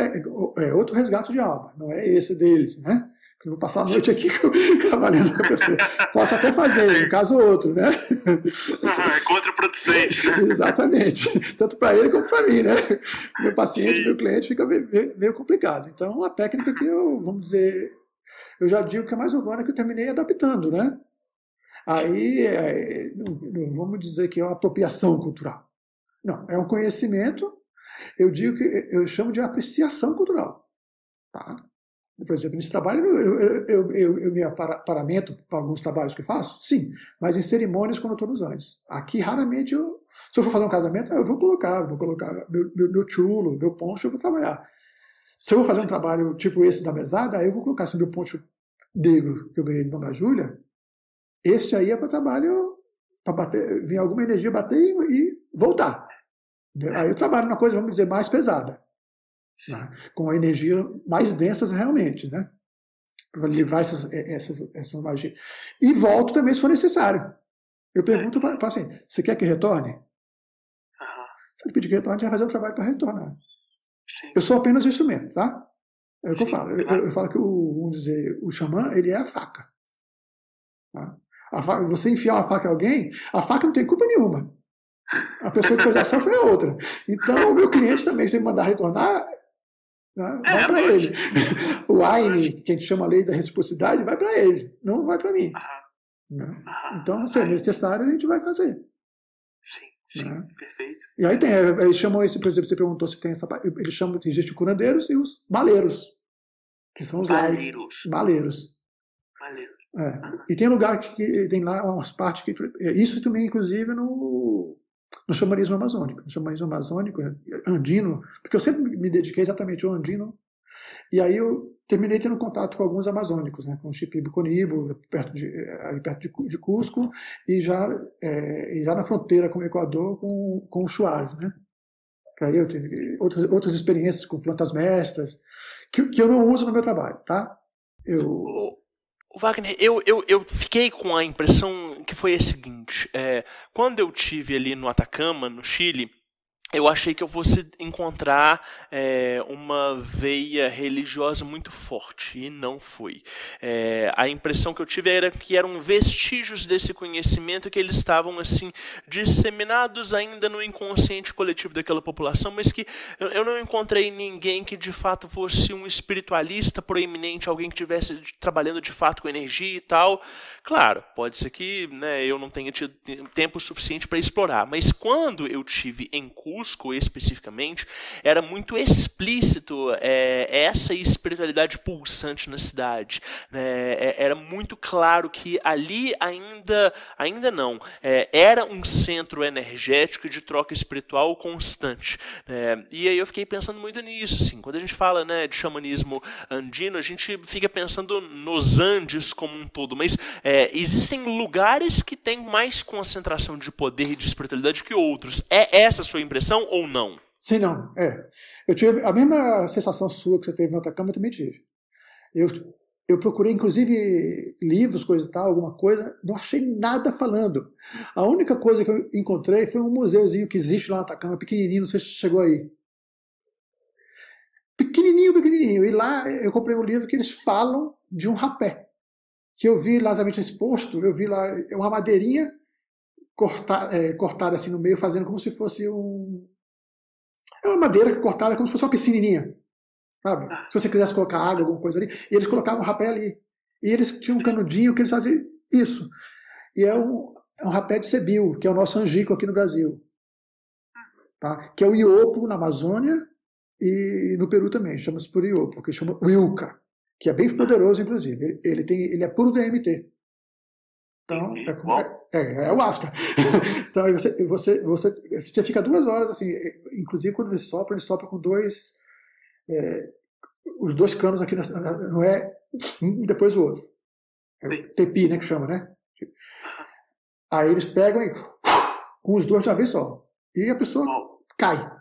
resgate de alma, não é esse deles, né? Eu vou passar a noite aqui trabalhando com a pessoa. Posso até fazer, no caso outro, né? É contraproducente, né? Exatamente. Tanto para ele como para mim, né? Meu paciente, meu cliente fica meio complicado. Então, a técnica que vamos dizer, eu já digo que é mais urbana, que eu terminei adaptando, né? Aí, não vamos dizer que é uma apropriação cultural. Não, é um conhecimento, eu chamo de apreciação cultural. Tá? Por exemplo, nesse trabalho eu me paramento para alguns trabalhos que faço, sim, mas em cerimônias quando eu estou nos Andes. Aqui, raramente, se eu for fazer um casamento, eu vou colocar meu chulo, meu poncho, eu vou trabalhar. Se eu vou fazer um trabalho tipo esse da mesada, aí eu vou colocar esse meu poncho negro que eu ganhei de Dona Júlia. Esse aí é para trabalho para vir alguma energia bater e voltar. Aí eu trabalho numa coisa, vamos dizer, mais pesada, né? Com a energia mais densas realmente, né? Para levar essas magias. E volto também se for necessário. Eu pergunto para o paciente, você quer que retorne? Se ele pedir que retorne, a gente vai fazer o trabalho para retornar. Sim. Eu sou apenas instrumento, tá? É o que eu Sim, falo. claro. Eu falo que vamos dizer, o xamã, ele é a faca. Tá? Você enfiar uma faca em alguém, a faca não tem culpa nenhuma. A pessoa que fez a ação foi a outra. Então, o meu cliente também, se ele mandar retornar, né, vai para ele. O Aine, que a gente chama a lei da reciprocidade, vai para ele, não vai para mim. Né? Então, se é necessário, a gente vai fazer. Sim, né? Perfeito. E aí eles chamam esse, por exemplo, você perguntou se tem essa. Eles chamam de existem curandeiros e os baleiros, que são os Baleiros. Baleiros. Baleiros. E tem lugar que tem lá umas partes que. Isso também, inclusive, no xamanismo amazônico. No xamanismo amazônico, andino, porque eu sempre me dediquei exatamente ao andino. E aí eu terminei tendo contato com alguns amazônicos, né, com o Shipibo Conibo, perto de Cusco, e já na fronteira com o Equador, com o Chuares, né? Aí eu tive outras experiências com plantas mestras, que eu não uso no meu trabalho, tá? Wagner, eu fiquei com a impressão que foi a seguinte, quando eu estive ali no Atacama, no Chile, eu achei que eu fosse encontrar uma veia religiosa muito forte, e não foi. A impressão que eu tive era que eram vestígios desse conhecimento que eles estavam assim disseminados ainda no inconsciente coletivo daquela população, mas que eu não encontrei ninguém que de fato fosse um espiritualista proeminente, alguém que estivesse trabalhando de fato com energia e tal. Claro, pode ser que, né, eu não tenha tido tempo suficiente para explorar, mas quando eu tive em Cusco, especificamente, era muito explícito essa espiritualidade pulsante na cidade. Era muito claro que ali ainda não, era um centro energético de troca espiritual constante. E aí eu fiquei pensando muito nisso. Assim, quando a gente fala, né, de xamanismo andino, a gente fica pensando nos Andes como um todo, mas existem lugares que têm mais concentração de poder e de espiritualidade que outros. É essa a sua impressão ou não? Sim, não. Eu tive a mesma sensação sua que você teve no Atacama, eu também tive. Eu procurei, inclusive, livros, coisa e tal, alguma coisa, não achei nada falando. A única coisa que eu encontrei foi um museuzinho que existe lá no Atacama, pequenininho, não sei se chegou aí. Pequenininho. E lá eu comprei um livro que eles falam de um rapé. Que eu vi lá exatamente exposto, eu vi lá uma madeirinha cortada assim no meio, fazendo como se fosse é uma madeira cortada como se fosse uma piscininha, sabe? Se você quisesse colocar água, alguma coisa ali, e eles colocavam um rapé ali. E eles tinham um canudinho que eles faziam isso. E é um rapé de Cebil, que é o nosso angico aqui no Brasil. Tá? Que é o iopo na Amazônia e no Peru também, chama-se por iopo, que chama Wilca, que é bem poderoso, inclusive. Ele é puro DMT. Então, é o Asca. Então, você fica 2 horas, assim, inclusive quando ele sopra com os 2 canos aqui, não é um depois o outro. É o tepi, né, que chama, né? Aí eles pegam com os 2 de uma vez só. E a pessoa cai.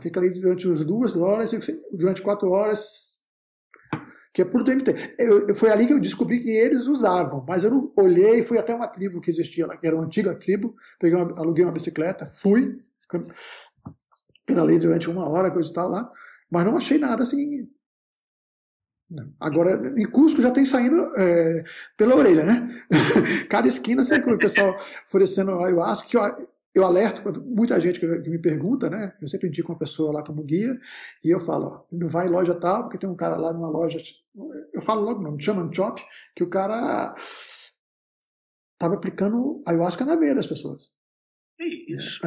Fica ali durante as 2 horas, durante 4 horas, que é puro DMT. Foi ali que eu descobri que eles usavam, mas eu não olhei, fui até uma tribo que existia lá, que era uma antiga tribo, aluguei uma bicicleta, fui, pedalei durante 1 hora, coisa e tal lá, mas não achei nada assim. Agora, em Cusco já tem saindo pela orelha, né? Cada esquina, sempre o pessoal oferecendo ayahuasca, que eu alerto muita gente que me pergunta, né? Eu sempre indico uma pessoa lá como guia, e eu falo, não vai em loja tal, porque tem um cara lá numa loja, eu falo logo o nome, chama Chop, que o cara estava aplicando ayahuasca na veia das pessoas. Isso.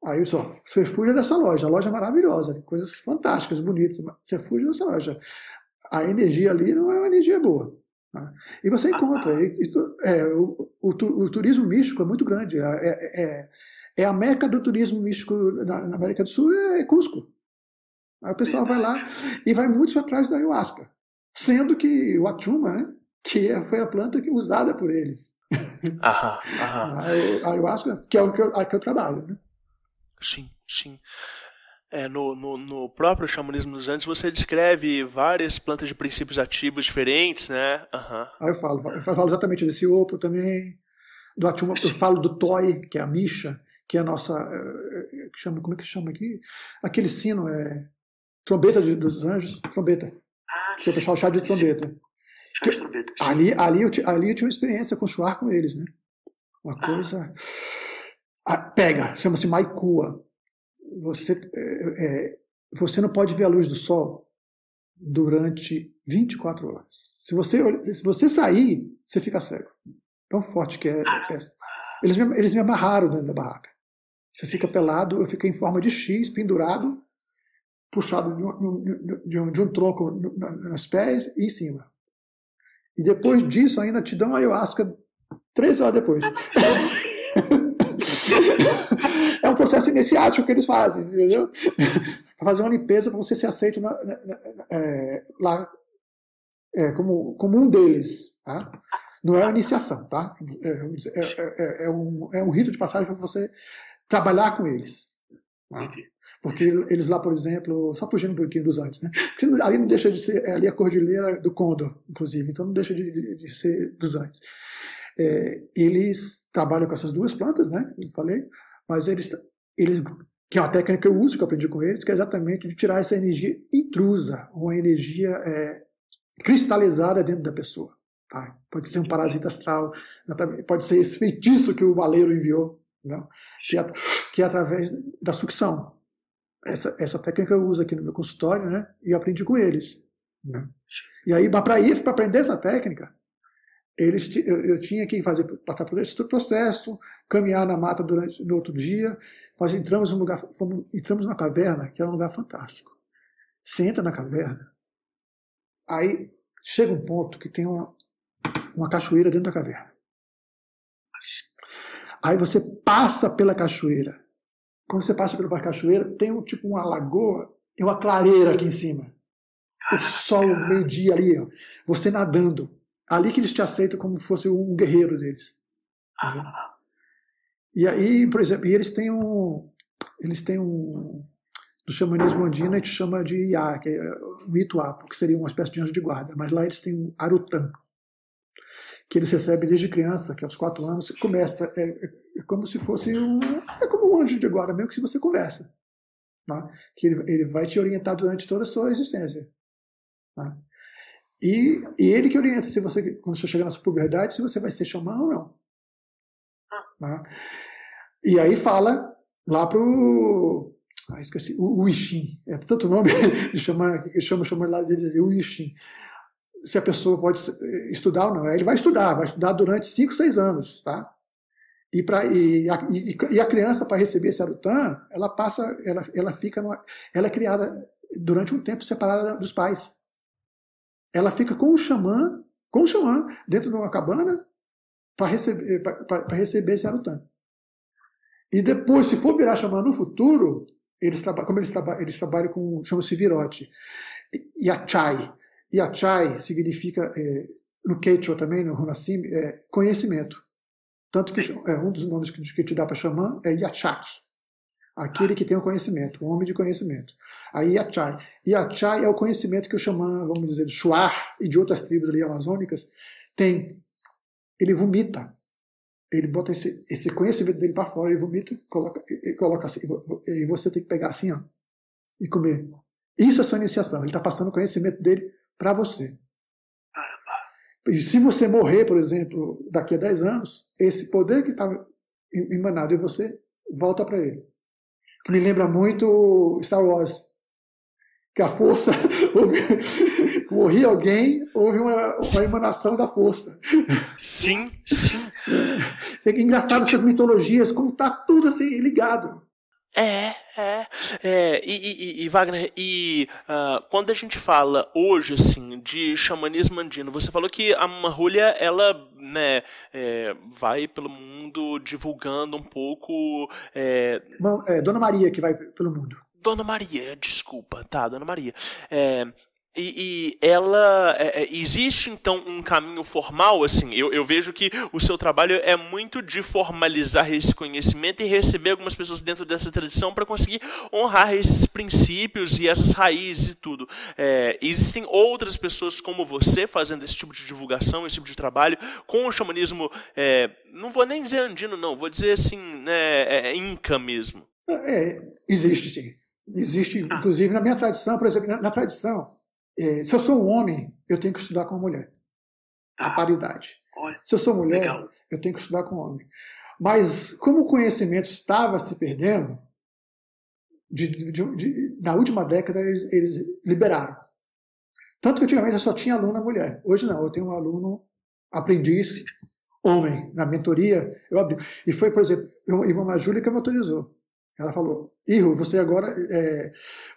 Aí você fuja dessa loja, a loja é maravilhosa, coisas fantásticas, bonitas, você fuja dessa loja. A energia ali não é uma energia boa. Tá? E você encontra, o turismo místico é muito grande, a meca do turismo místico na América do Sul é Cusco. Aí o pessoal vai lá e vai muito atrás da ayahuasca. Sendo que o Achuma, né, que foi a planta usada por eles. Aham. A ayahuasca, que é o que eu trabalho, né? Sim, sim. No próprio xamanismo dos Andes, você descreve várias plantas de princípios ativos diferentes, né? Aí eu falo exatamente desse opo também, do Atuma, eu falo do Toi, que é a Misha, que é a nossa, como é que chama aqui? Aquele sino, trombeta dos anjos, trombeta, que o pessoal chama de trombeta. Ali eu tinha uma experiência com chuar com eles, né? Uma coisa... chama-se Maikua. Você não pode ver a luz do sol durante 24 horas. Se você sair, você fica cego. Tão forte que é. Eles me amarraram dentro da barraca. Você fica pelado, eu fiquei em forma de X, pendurado, puxado de um tronco nos pés e em cima. E depois disso ainda te dão ayahuasca 3 horas depois. É um processo iniciático que eles fazem, entendeu? Para fazer uma limpeza para você ser aceito lá como um deles, tá? Não é uma iniciação, tá? É um rito de passagem para você trabalhar com eles, tá? Porque eles lá, por exemplo, só fugindo um pouquinho dos Andes, né? Porque ali não deixa de ser, ali a Cordilheira do Condor, inclusive, então não deixa de ser dos Andes. Eles trabalham com essas 2 plantas, né? Eu falei, mas eles que é uma técnica que eu uso, que eu aprendi com eles, que é exatamente de tirar essa energia intrusa, uma energia cristalizada dentro da pessoa. Tá? Pode ser um parasita astral, pode ser esse feitiço que o baleiro enviou, não? Que é através da sucção. Essa técnica eu uso aqui no meu consultório, né? E eu aprendi com eles, né? E aí, para aprender essa técnica, eu tinha que passar por esse processo, caminhar na mata no outro dia. Nós entramos numa caverna, que era um lugar fantástico. Você entra na caverna, aí chega um ponto que tem uma cachoeira dentro da caverna. Aí você passa pela cachoeira. Quando você passa pela cachoeira, tem uma lagoa e uma clareira aqui em cima. O sol, meio-dia ali, ó, você nadando. Ali que eles te aceitam como se fosse um guerreiro deles. E aí, por exemplo, eles têm no xamanismo andino a gente chama de Iá, que é um Ituapo, que seria uma espécie de anjo de guarda. Mas lá eles têm um Arutã, que eles recebem desde criança, que aos 4 anos começa, como se fosse como um anjo de guarda, mesmo que você conversa. Tá? Que ele vai te orientar durante toda a sua existência. Tá? E ele que orienta quando você chegar na sua puberdade, se você vai ser xamã ou não. Tá? E aí fala lá pro... esqueci. O Ixim. É tanto nome de xamã, que chama lá de o Ixim. Se a pessoa pode estudar ou não. Ele vai estudar durante 5, 6 anos. Tá? E a criança, para receber esse Arutã, ela é criada durante um tempo separada dos pais. Ela fica com o xamã dentro de uma cabana para receber esse Arutã. E depois, se for virar xamã no futuro, eles trabalham com, chama-se virote. Yachai. Yachai significa, no Quechua também, no Runassim, conhecimento. Tanto que um dos nomes que te dá para xamã é Yachak. Aquele que tem o conhecimento, o homem de conhecimento. Aí Yachai. Yachai é o conhecimento que o xamã, vamos dizer, do Shuar e de outras tribos ali amazônicas tem. Ele vomita. Ele bota esse conhecimento dele para fora, ele vomita, coloca assim, e você tem que pegar assim, ó, e comer. Isso é sua iniciação. Ele está passando o conhecimento dele para você. E se você morrer, por exemplo, daqui a 10 anos, esse poder que estava emanado em você volta para ele. Que me lembra muito Star Wars. Que a força, morria alguém, houve uma emanação da força. Sim. É engraçado essas mitologias, como está tudo assim ligado. E Wagner, quando a gente fala hoje, assim, de xamanismo andino, você falou que a Marrulha, ela, né, vai pelo mundo divulgando um pouco... Dona Maria que vai pelo mundo. Dona Maria, desculpa, tá, Dona Maria. E ela existe então um caminho formal, assim, eu vejo que o seu trabalho é muito de formalizar esse conhecimento e receber algumas pessoas dentro dessa tradição para conseguir honrar esses princípios e essas raízes e tudo. Existem outras pessoas como você fazendo esse tipo de divulgação, esse tipo de trabalho com o xamanismo, não vou nem dizer andino não, vou dizer assim, inca mesmo. Existe sim. Existe, inclusive na minha tradição, por exemplo, na tradição, se eu sou um homem, eu tenho que estudar com uma mulher. A paridade. Olha, se eu sou mulher, legal. Eu tenho que estudar com um homem. Mas, como o conhecimento estava se perdendo, na última década eles liberaram. Tanto que antigamente eu só tinha aluna mulher. Hoje não, eu tenho um aluno aprendiz, homem. Na mentoria, eu abri. E foi, por exemplo, a irmã Júlia que me autorizou. Ela falou, Irro, você agora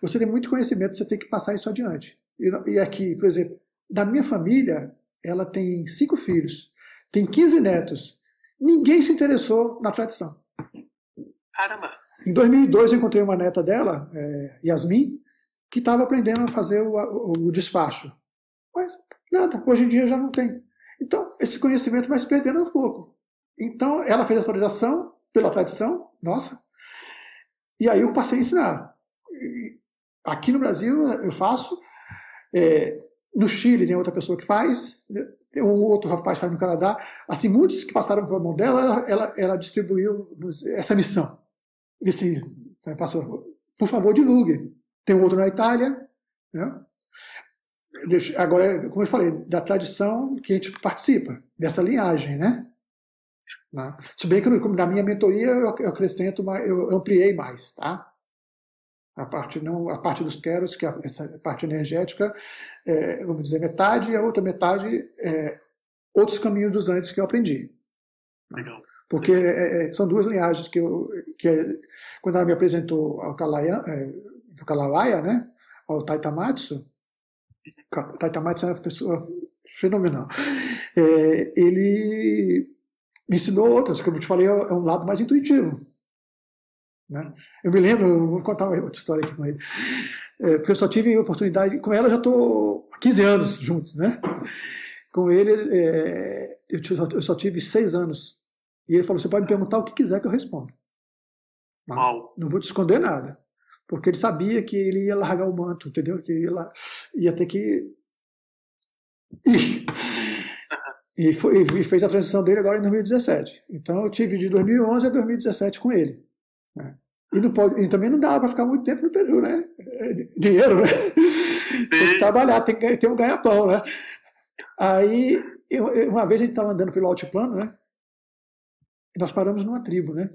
você tem muito conhecimento, você tem que passar isso adiante. E aqui, por exemplo, da minha família, ela tem 5 filhos, tem 15 netos. Ninguém se interessou na tradição. Caramba! Em 2002 eu encontrei uma neta dela, Yasmin, que estava aprendendo a fazer o despacho. Mas nada, hoje em dia já não tem. Então, esse conhecimento vai se perdendo um pouco. Então, ela fez a atualização pela tradição, nossa, e aí eu passei a ensinar. Aqui no Brasil eu faço, no Chile tem outra pessoa que faz, tem um outro rapaz que faz no Canadá. Assim, muitos que passaram pela mão dela, ela distribuiu essa missão. E assim, passou, por favor, divulgue. Tem um outro na Itália, né? Agora, como eu falei, da tradição que a gente participa, dessa linhagem, né? Se bem que na minha mentoria eu acrescento, eu ampliei mais, tá? A parte dos queros, que é essa parte energética, vamos dizer metade, e a outra metade outros caminhos dos antes que eu aprendi. Legal. Porque são 2 linhagens quando ela me apresentou ao Kalawaya, né? Ao Taitamatsu. Taitamatsu é uma pessoa fenomenal. Ele me ensinou outras, como eu te falei, é um lado mais intuitivo. Né? Eu me lembro, vou contar outra história aqui com ele, porque eu só tive oportunidade, com ela eu já estou há 15 anos juntos, né? Com ele eu só tive 6 anos, e ele falou, você pode me perguntar o que quiser que eu respondo. Não vou te esconder nada, porque ele sabia que ele ia largar o manto, entendeu? Que ia ter que ir. E fez a transição dele agora em 2017. Então eu tive de 2011 a 2017 com ele. Né? E também não dava para ficar muito tempo no Peru, né? Dinheiro, né? Tem que trabalhar, tem que ter um ganha-pão, né? Aí, uma vez a gente estava andando pelo altiplano, né? E nós paramos numa tribo, né?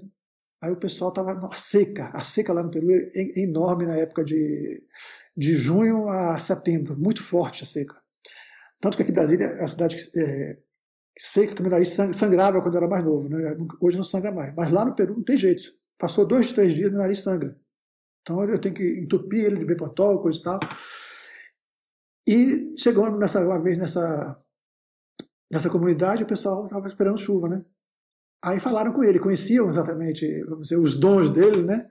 Aí o pessoal estava numa seca. A seca lá no Peru é enorme na época de junho a setembro. Muito forte a seca. Tanto que aqui em Brasília é uma cidade seca, que meu nariz sangrava quando eu era mais novo, né? Hoje não sangra mais. Mas lá no Peru não tem jeito. Passou 2, 3 dias e meu nariz sangra. Então eu tenho que entupir ele de Bepantol, coisa e tal. E chegou uma vez nessa comunidade, o pessoal estava esperando chuva, né? Aí falaram com ele, conheciam exatamente, vamos dizer, os dons dele, né?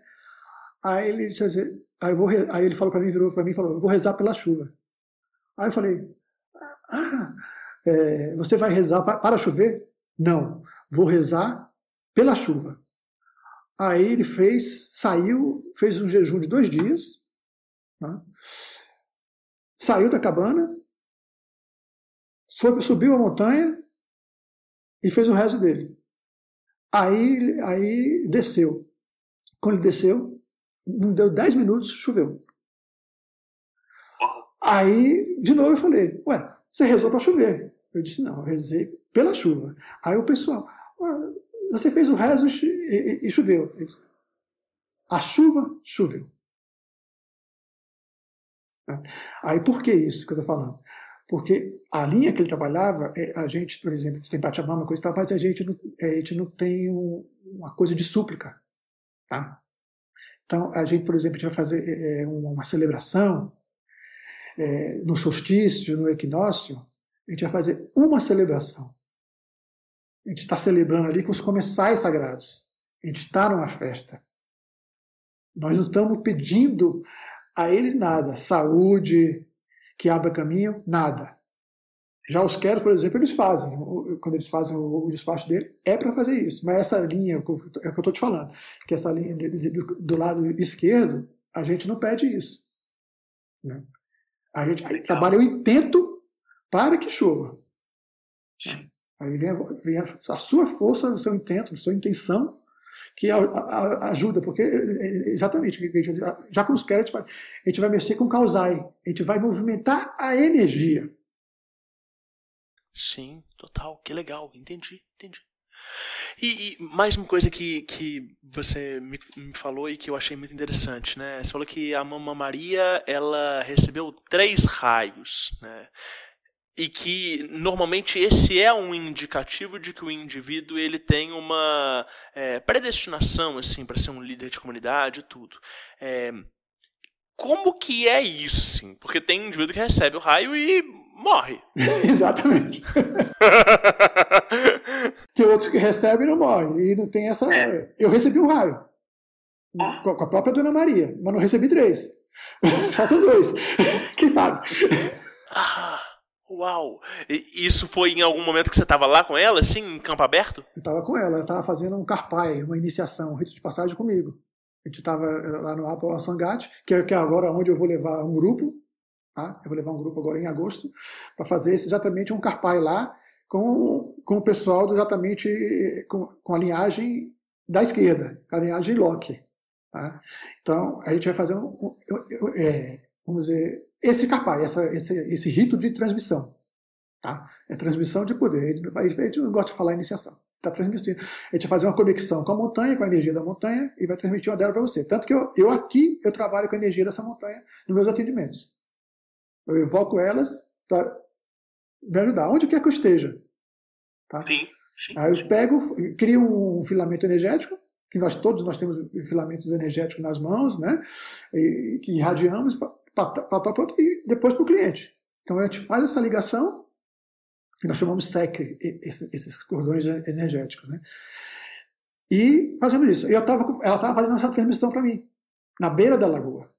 Aí ele disse assim, aí ele falou para mim, virou para mim e falou, eu vou rezar pela chuva. Aí eu falei, você vai rezar para chover? Não, vou rezar pela chuva. Aí ele saiu, fez um jejum de 2 dias, né? Saiu da cabana, subiu a montanha e fez o rezo dele. Aí desceu. Quando ele desceu, não deu 10 minutos, choveu. Aí, de novo, eu falei, você rezou para chover? Eu disse, não, eu rezei pela chuva. Aí o pessoal, você fez o rezo e choveu. Eu disse, a chuva choveu. Aí por que isso que eu estou falando? Porque a linha que ele trabalhava, a gente, por exemplo, tem Pachamama, coisa e tal, mas a gente não tem uma coisa de súplica. Tá? Então, a gente, por exemplo, a gente vai fazer uma celebração no solstício, no equinócio, a gente vai fazer uma celebração. A gente está celebrando ali com os comensais sagrados. A gente está numa festa. Nós não estamos pedindo a ele nada, saúde, que abra caminho, nada. Já os quero, por exemplo, eles fazem. Quando eles fazem o despacho dele, é para fazer isso. Mas essa linha, é o que eu estou te falando, que essa linha do lado esquerdo, a gente não pede isso. Né? A gente trabalha o intento para que chova. Aí vem a sua força, o seu intento, a sua intenção, que ajuda, porque exatamente, já com os quero, a gente vai mexer com o causai, a gente vai movimentar a energia. Sim, total, que legal, entendi. E mais uma coisa que você me falou e que eu achei muito interessante, né? Você falou que a Mamã Maria, ela recebeu 3 raios, né? E que normalmente esse é um indicativo de que o indivíduo ele tem uma predestinação assim, para ser um líder de comunidade e tudo. Como que é isso, assim? Porque tem um indivíduo que recebe o raio e morre. Exatamente. Tem outros que recebem e não morrem. E não tem essa... Eu recebi um raio. Com a própria Dona Maria. Mas não recebi 3. Faltam 2. Quem sabe? Uau! E isso foi em algum momento que você estava lá com ela, assim, em campo aberto? Eu estava com ela. Ela estava fazendo um karpai, uma iniciação, um rito de passagem comigo. A gente estava lá no Apa Sanghat, que é agora onde eu vou levar um grupo. Tá? Eu vou levar um grupo agora em agosto para fazer exatamente um karpai lá com o pessoal exatamente com a linhagem da esquerda, a linhagem Locke. Tá? Então, a gente vai fazer vamos dizer, esse karpai, esse rito de transmissão. Tá? É transmissão de poder. A gente não gosta de falar iniciação. Está transmitindo. A gente vai fazer uma conexão com a montanha, com a energia da montanha, e vai transmitir uma dela para você. Tanto que eu aqui eu trabalho com a energia dessa montanha nos meus atendimentos. Eu evoco elas para me ajudar, onde quer que eu esteja. Tá? Sim. Aí eu pego, crio um filamento energético, que todos nós temos filamentos energéticos nas mãos, né? E que irradiamos e depois para o cliente. Então a gente faz essa ligação, que nós chamamos SEC, esses cordões energéticos. Né? E fazemos isso. Ela estava fazendo essa transmissão para mim, na beira da lagoa.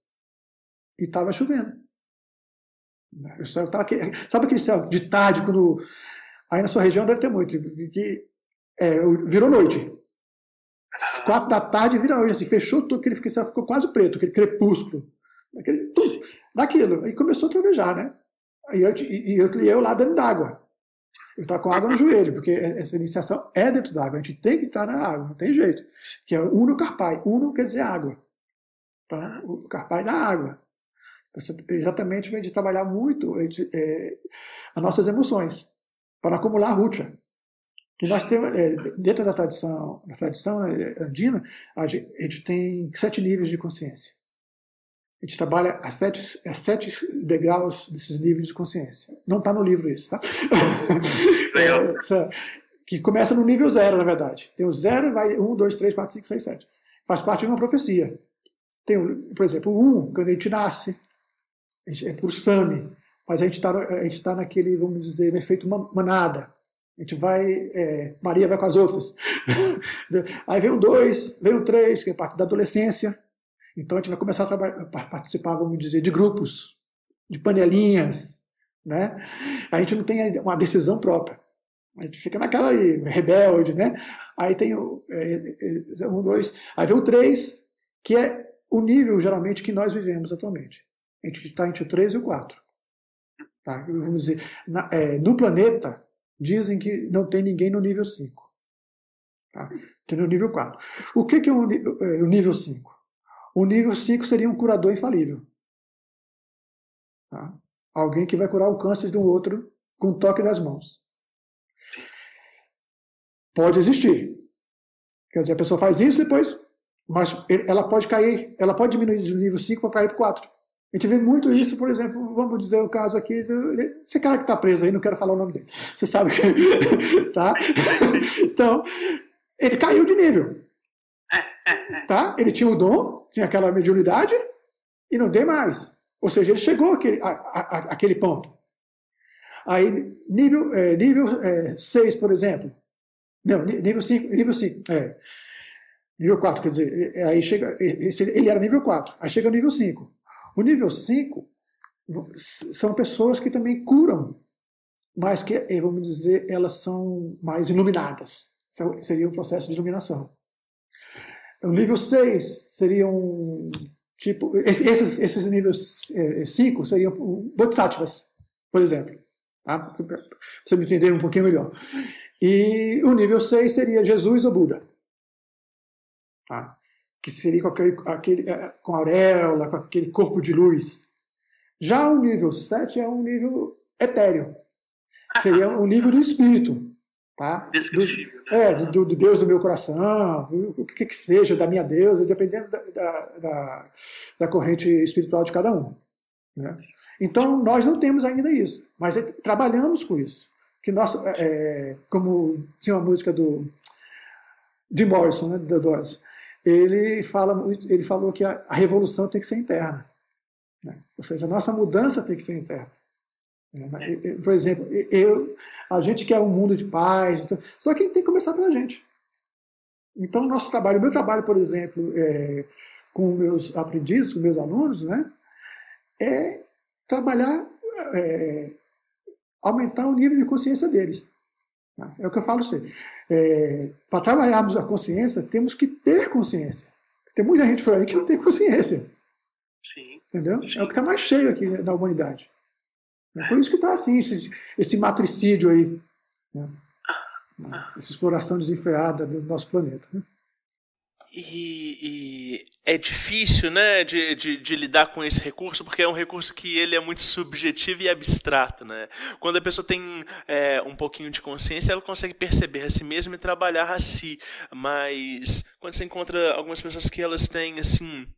E estava chovendo. O céu tava sabe aquele céu de tarde, quando aí na sua região deve ter muito, que virou noite. 4 da tarde vira noite, assim, fechou tudo, aquele céu ficou quase preto, aquele crepúsculo. Daquilo. Aí começou a trovejar, né? E eu lá dentro d'água. Eu estava com água no joelho, porque essa iniciação é dentro d'água, a gente tem que estar na água, não tem jeito. Que é Uno Karpai. Uno quer dizer água. Tá? O Karpai da água. Exatamente para a gente trabalhar muito as nossas emoções, para acumular rucha. Que nós temos, dentro da tradição andina, a gente tem 7 níveis de consciência. A gente trabalha a 7 degraus desses níveis de consciência. Não está no livro isso, tá? Que começa no nível 0, na verdade. Tem o 0, vai 1, 2, 3, 4, 5, 6, 7. Faz parte de uma profecia. Tem, por exemplo, o 1, quando a gente nasce, é por Sami, mas a gente está naquele, vamos dizer, no efeito manada. A gente vai, Maria vai com as outras. Aí vem o 2, vem o 3, que é parte da adolescência. Então a gente vai começar a participar, vamos dizer, de grupos, de panelinhas, né? A gente não tem uma decisão própria. A gente fica naquela aí, rebelde, né? Aí tem o 1, 2, aí vem o 3, que é o nível, geralmente, que nós vivemos atualmente. A gente está entre o 3 e o 4. Tá? Vamos dizer, no planeta, dizem que não tem ninguém no nível 5. Tá? Tem no nível 4. O que é o nível 5? O nível 5 seria um curador infalível. Tá? Alguém que vai curar o câncer de um outro com um toque das mãos. Pode existir. Quer dizer, a pessoa faz isso e depois... Mas ela pode cair, ela pode diminuir do nível 5 para cair para o 4. A gente vê muito isso, por exemplo, vamos dizer o caso aqui, esse cara que está preso aí, não quero falar o nome dele, você sabe que... tá? Então, ele caiu de nível. Tá? Ele tinha o dom, tinha aquela mediunidade, e não tem mais. Ou seja, ele chegou àquele ponto. Aí, nível 6, por exemplo. Não, nível 5. Nível 4, quer dizer, aí chega, ele era nível 4, aí chega o nível 5. O nível 5 são pessoas que também curam, mas que, vamos dizer, elas são mais iluminadas. Seria um processo de iluminação. O nível 6 seria um tipo... Esses níveis 5 seriam bodhisattvas, por exemplo. Tá? Para você me entender um pouquinho melhor. E o nível 6 seria Jesus ou Buda. Tá? Que seria com auréola, com aquele corpo de luz. Já o nível 7 é um nível etéreo. Seria o nível do espírito. Tá? Do Deus do meu coração, o que seja, da minha deusa, dependendo da corrente espiritual de cada um. Né? Então, nós não temos ainda isso, mas trabalhamos com isso. Que nós, como tinha uma música do Jim Morrison, né, da Doors, ele falou que a revolução tem que ser interna. Né? Ou seja, a nossa mudança tem que ser interna. Por exemplo, a gente quer um mundo de paz, só que tem que começar pela gente. Então, o meu trabalho, por exemplo, com meus aprendizes, com meus alunos, né, é trabalhar, aumentar o nível de consciência deles. É o que eu falo sempre. Para trabalharmos a consciência, temos que ter consciência. Tem muita gente por aí que não tem consciência. Sim. Entendeu? É o que está mais cheio aqui na humanidade. É por isso que está assim, esse matricídio aí. Né? Essa exploração desenfreada do nosso planeta. Né? E é difícil, né, de lidar com esse recurso, porque é um recurso que ele é muito subjetivo e abstrato, né? Quando a pessoa tem um pouquinho de consciência, ela consegue perceber a si mesma e trabalhar a si. Mas quando você encontra algumas pessoas que elas têm, assim,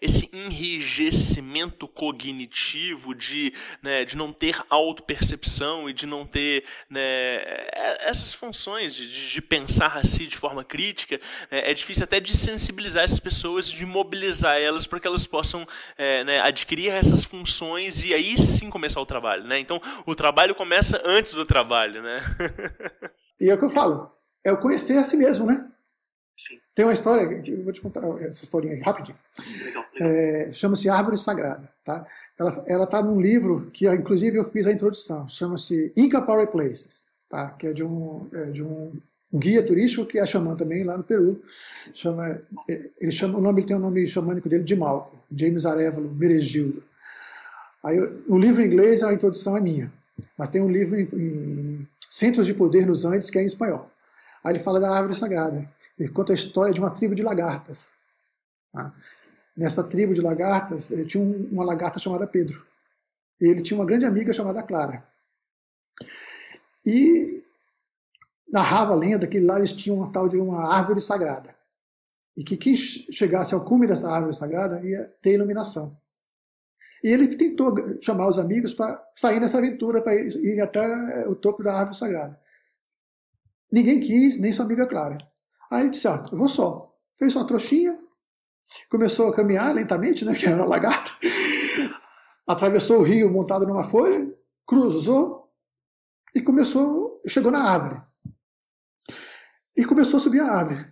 esse enrijecimento cognitivo de não ter autopercepção e de não ter, né, essas funções de pensar assim de forma crítica, é difícil até de sensibilizar essas pessoas, de mobilizar elas para que elas possam adquirir essas funções e aí sim começar o trabalho. Né? Então, o trabalho começa antes do trabalho. Né? E é o que eu falo, é o conhecer a si mesmo, né? Tem uma história, eu vou te contar essa historinha aí, rapidinho. Legal. Chama-se Árvore Sagrada. Tá? Ela está num livro que, inclusive, eu fiz a introdução. Chama-se Inca Power Places, tá? Que é de um guia turístico que é xamã também, lá no Peru. Ele tem o nome xamânico dele de Malco, James Arevalo Meregildo. Aí, o livro em inglês, a introdução é minha. Mas tem um livro em Centros de Poder nos Andes, que é em espanhol. Aí ele fala da Árvore Sagrada. Ele conta a história de uma tribo de lagartas. Tá? Nessa tribo de lagartas, tinha uma lagarta chamada Pedro. E ele tinha uma grande amiga chamada Clara. E narrava a lenda que lá eles tinham uma tal de uma árvore sagrada. E que quem chegasse ao cume dessa árvore sagrada ia ter iluminação. E ele tentou chamar os amigos para sair nessa aventura, para ir até o topo da árvore sagrada. Ninguém quis, nem sua amiga Clara. Aí ele disse, eu vou só. Fez uma trouxinha, começou a caminhar lentamente, né, que era uma lagarta, atravessou o rio montado numa folha, cruzou e chegou na árvore. E começou a subir a árvore.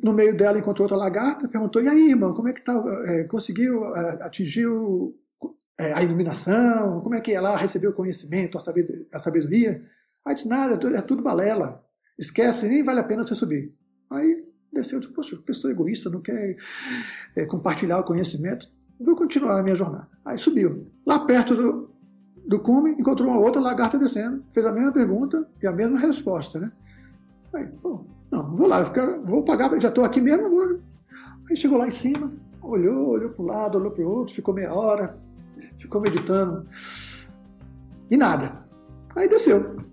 No meio dela encontrou outra lagarta, perguntou, e aí, irmão, como é que tá? Conseguiu atingir a iluminação? Como é que ela recebeu o conhecimento, a sabedoria? Aí disse, nada, é tudo balela. Esquece, nem vale a pena você subir. Aí desceu, disse, poxa, pessoa egoísta, não quer compartilhar o conhecimento. Vou continuar a minha jornada. Aí subiu. Lá perto do cume, encontrou uma outra lagarta descendo, fez a mesma pergunta e a mesma resposta, né? Aí, pô, não, vou lá, vou pagar, já estou aqui mesmo, vou. Aí chegou lá em cima, olhou para um lado, olhou para o outro, ficou meia hora, ficou meditando. E nada. Aí desceu.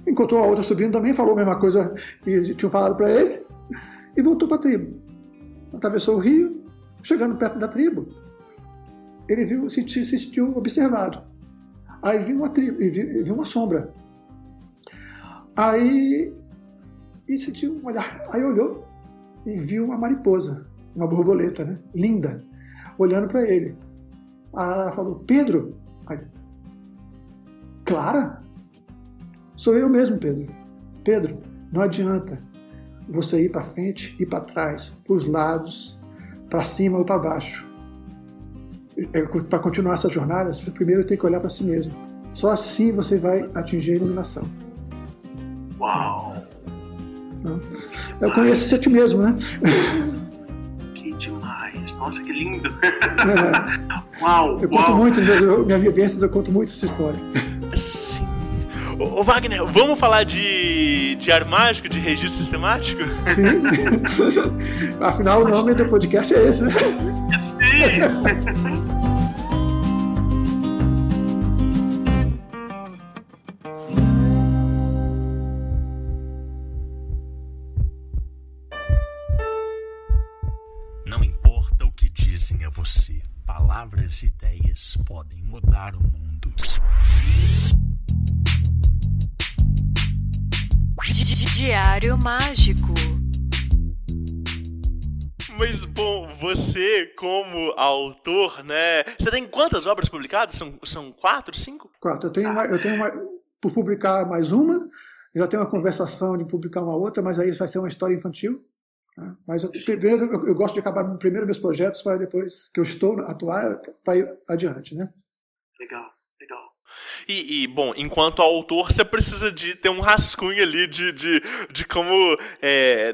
Encontrou a outra subindo também, falou a mesma coisa que tinham falado para ele, e voltou para a tribo. Atravessou o rio, chegando perto da tribo, ele se sentiu observado. Aí viu uma tribo, viu uma sombra. Aí sentiu um olhar. Aí olhou e viu uma mariposa, uma borboleta, né? Linda, olhando para ele. Aí ela falou, Pedro? Aí, Clara? Sou eu mesmo, Pedro. Pedro, não adianta você ir para frente e para trás, para os lados, para cima ou para baixo. para continuar essa jornada, você primeiro tem que olhar para si mesmo. Só assim você vai atingir a iluminação. Uau! Eu conheço a ti mesmo, né? Que demais! Nossa, que lindo! É. Uau! Eu conto muito, minhas vivências, eu conto muito essa história. Sim. Ô Wagner, vamos falar de diário mágico, de registro sistemático? Sim. Afinal, o nome do podcast é esse, né? Sim! Não importa o que dizem a você, palavras e ideias podem mudar o mundo. Diário mágico. Mas, bom, você como autor, né? Você tem quantas obras publicadas? São 4, 5? 4. Eu tenho por publicar mais uma, já tenho uma conversação de publicar uma outra, mas aí vai ser uma história infantil. Né? Mas primeiro eu gosto de acabar primeiro meus projetos para depois que eu estou a atuar, para ir adiante, né? Legal, legal. E, bom, enquanto autor, você precisa de ter um rascunho ali de como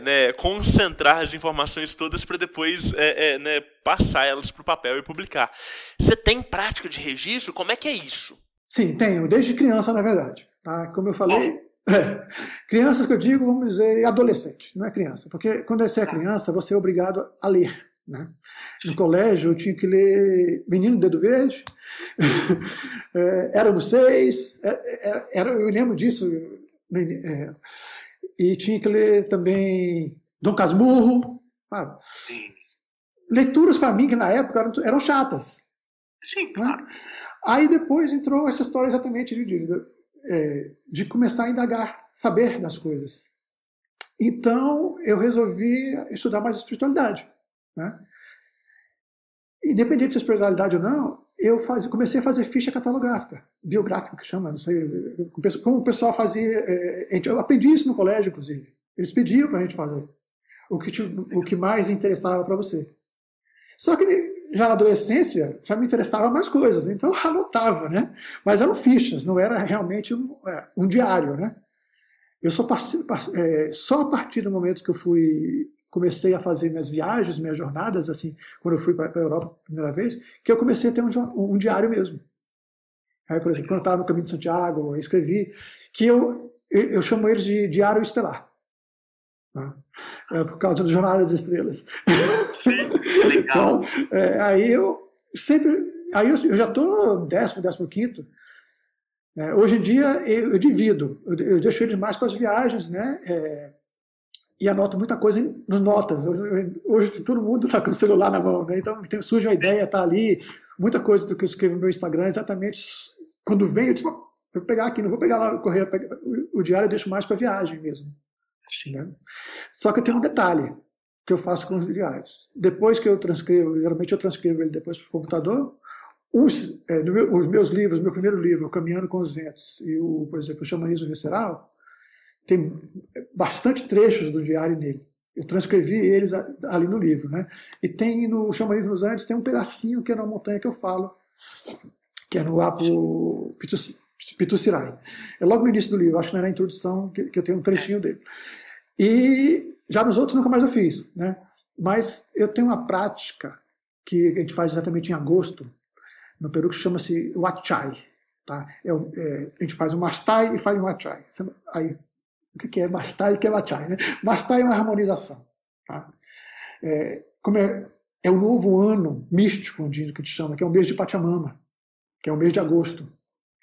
né, concentrar as informações todas para depois né, passar elas para o papel e publicar. Você tem prática de registro? Como é que é isso? Sim, tenho, desde criança, na verdade. Tá? Como eu falei, crianças que eu digo, vamos dizer, adolescente, não é criança. Porque quando você é criança, você é obrigado a ler. Né? No colégio eu tinha que ler Menino do Dedo Verde, Éramos 6, eu lembro disso, e tinha que ler também Dom Casmurro. Sim. Leituras para mim que na época eram chatas. Sim, claro. Né? Aí depois entrou essa história exatamente de começar a indagar, saber das coisas. Então eu resolvi estudar mais espiritualidade. Né? Independente se é espiritualidade ou não, eu comecei a fazer ficha catalográfica, biográfica que chama, não sei, como o pessoal fazia, eu aprendi isso no colégio, inclusive. Eles pediam para a gente fazer o que mais interessava para você. Só que já na adolescência já me interessava mais coisas, então eu anotava, né? Mas eram fichas, não era realmente um diário, né? Eu só a partir do momento que eu comecei a fazer minhas viagens, minhas jornadas, assim, quando eu fui para a Europa a primeira vez, que eu comecei a ter um diário mesmo. Aí, por exemplo, quando eu estava no Caminho de Santiago, eu escrevi, que eu chamo eles de Diário Estelar. Né? Por causa do Jornada das Estrelas. Sim, legal. Então, aí eu já estou no 10º, 15º. Hoje em dia eu divido, eu deixo eles mais com as viagens, né? E anoto muita coisa nas notas. Hoje todo mundo está com o celular na mão, né? Então surge uma ideia, está ali. Muita coisa do que eu escrevo no meu Instagram, exatamente quando vem, eu disse, vou pegar aqui, não vou pegar lá, correr, o diário eu deixo mais para viagem mesmo. Né? Só que eu tenho um detalhe que eu faço com os diários. Depois que eu transcrevo, geralmente eu transcrevo ele depois para o computador, os meus livros, meu primeiro livro, Caminhando com os Ventos, e por exemplo, o Xamanismo Visceral, tem bastante trechos do diário nele. Eu transcrevi eles ali no livro. Né? E tem no Xamanismo dos Andes, tem um pedacinho que é na montanha que eu falo, que é no Apo Pitucirai. É logo no início do livro, acho que não é na introdução que eu tenho um trechinho dele. E já nos outros nunca mais eu fiz. Né? Mas eu tenho uma prática que a gente faz exatamente em agosto, no Peru, que chama-se Wachai. Tá? A gente faz um Mastai e faz um Wachai. Aí, o que é Mastai e o que é Wachai? Né? Mastai é uma harmonização. Tá? Como é o novo ano místico andino que a gente chama, que é o mês de Pachamama, que é o mês de agosto.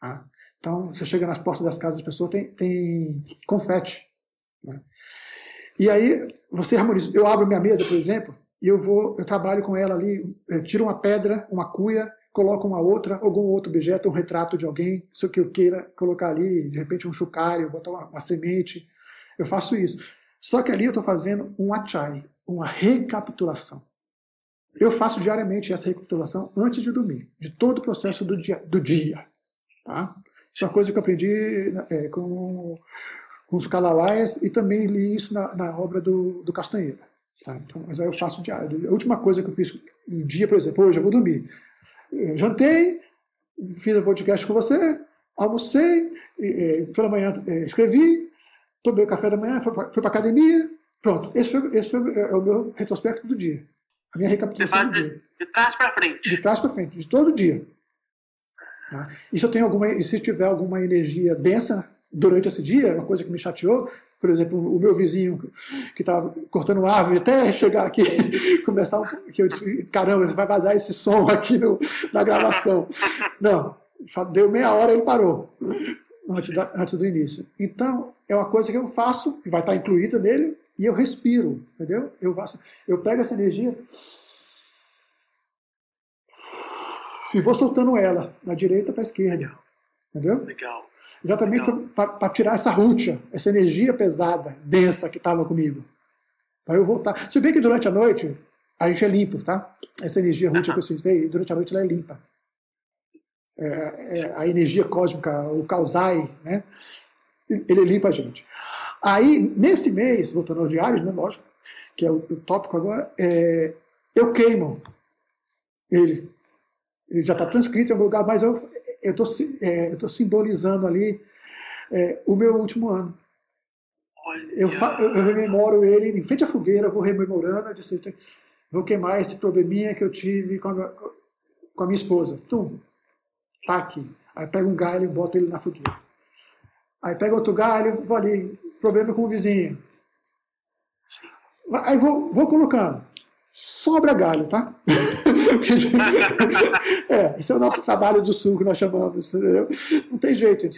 Tá? Então, você chega nas portas das casas das pessoas, tem confete. Né? E aí, você harmoniza. Eu abro minha mesa, por exemplo, e eu trabalho com ela ali, tiro uma pedra, uma cuia, coloco uma outra, algum outro objeto, um retrato de alguém, se eu queira colocar ali, de repente um chucário, botar uma semente, eu faço isso. Só que ali eu estou fazendo um achai, uma recapitulação. Eu faço diariamente essa recapitulação antes de dormir, de todo o processo do dia. Tá? Isso é uma coisa que eu aprendi com os Kalawaias e também li isso na obra do Castanheira. Tá? Então, mas aí eu faço diário. A última coisa que eu fiz no dia, por exemplo, hoje eu vou dormir. jantei, fiz um podcast com você, almocei, pela manhã escrevi, tomei o café da manhã, fui para a academia, pronto. Esse foi o meu retrospecto do dia. A minha recapitulação do dia. De trás para frente. De trás para frente, de todo dia. Tá? E se tiver alguma energia densa durante esse dia, uma coisa que me chateou, por exemplo, o meu vizinho que estava cortando árvore até chegar aqui, começar que eu disse, caramba, vai vazar esse som aqui na gravação. Não, deu meia hora e ele parou, antes do início. Então, é uma coisa que eu faço, que vai estar incluída nele, e eu respiro, entendeu? Eu pego essa energia e vou soltando ela, da direita para a esquerda, entendeu? Legal. Exatamente para tirar essa rútia, essa energia pesada, densa que estava comigo. Para eu voltar. Se bem que durante a noite, a gente é limpo, tá? Essa energia rútia que eu citei, durante a noite ela é limpa. A energia cósmica, o Kausai, né? Ele limpa a gente. Aí, nesse mês, voltando aos diários, né, lógico, que é o tópico agora, eu queimo ele. Ele já está transcrito em algum lugar, mas eu estou simbolizando ali o meu último ano. Eu rememoro ele em frente à fogueira, vou rememorando, vou queimar esse probleminha que eu tive com a minha esposa. Tá aqui. Aí pego um galho e boto ele na fogueira. Aí pego outro galho, vou ali, problema com o vizinho. Aí vou colocando. Sobra galho, tá? Esse é o nosso trabalho do sul que nós chamamos, entendeu? Não tem jeito, gente.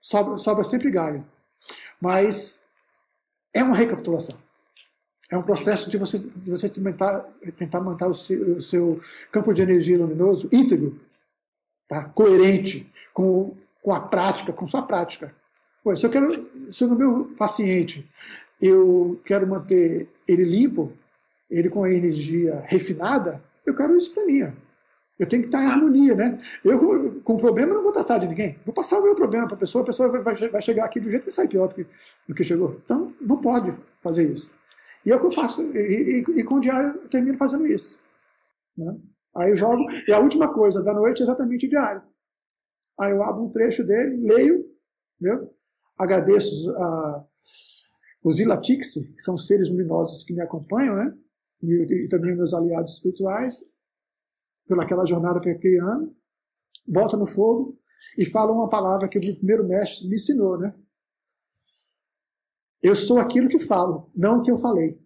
Sobra sempre galho. Mas é uma recapitulação. É um processo de você tentar manter o seu campo de energia luminoso íntegro, tá? Coerente com a prática, com sua prática. Se no meu paciente eu quero manter ele limpo, ele com a energia refinada, eu quero isso para mim. Eu tenho que estar em harmonia, né? Eu, com problema, não vou tratar de ninguém. Vou passar o meu problema para a pessoa vai chegar aqui de um jeito que sai pior do que chegou. Então, não pode fazer isso. E é o que eu faço. E com o diário, eu termino fazendo isso. Né? Aí eu jogo, e a última coisa da noite é exatamente o diário. Aí eu abro um trecho dele, leio, entendeu? Agradeço os Ilatixi, que são seres luminosos que me acompanham, né? E também meus aliados espirituais, pelaquela jornada que eu criei, boto no fogo e falo uma palavra que o meu primeiro mestre me ensinou, né? Eu sou aquilo que falo, não o que eu falei.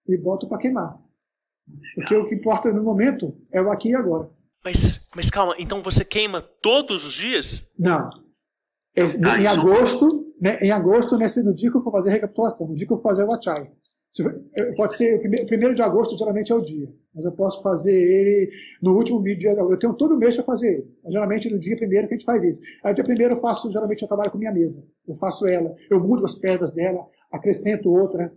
E boto para queimar. Porque o que importa no momento é o aqui e agora. Mas calma, então você queima todos os dias? Não. Em agosto, né, no dia que eu for fazer a recapitulação, no dia que eu for fazer o Achai. Pode ser, o 1º de agosto geralmente é o dia, mas eu posso fazer ele no último dia de agosto. Eu tenho todo mês para fazer ele, mas geralmente no dia 1º que a gente faz isso. Aí dia 1º geralmente eu trabalho com minha mesa, eu faço ela, eu mudo as pedras dela, acrescento outra,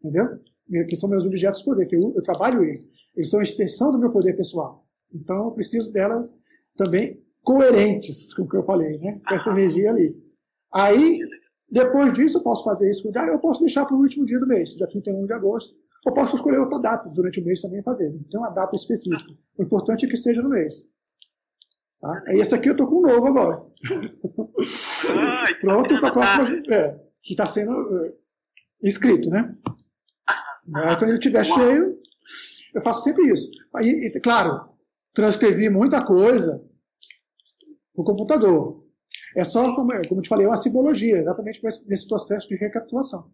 entendeu? Que são meus objetos de poder, que eu trabalho eles são a extensão do meu poder pessoal, então eu preciso delas também coerentes com o que eu falei, né? Com essa energia ali. Aí, depois disso, eu posso fazer isso com o diário, eu posso deixar para o último dia do mês, dia 31 de agosto. Eu posso escolher outra data durante o mês também e fazer. Não tem uma data específica. O importante é que seja no mês. Tá? E esse aqui eu estou com um novo agora. Pronto para a próxima. Que está sendo escrito, né? Aí, quando ele estiver cheio, eu faço sempre isso. Aí, claro, transcrevi muita coisa no computador. É só, como eu te falei, é uma simbologia, exatamente nesse processo de recapitulação.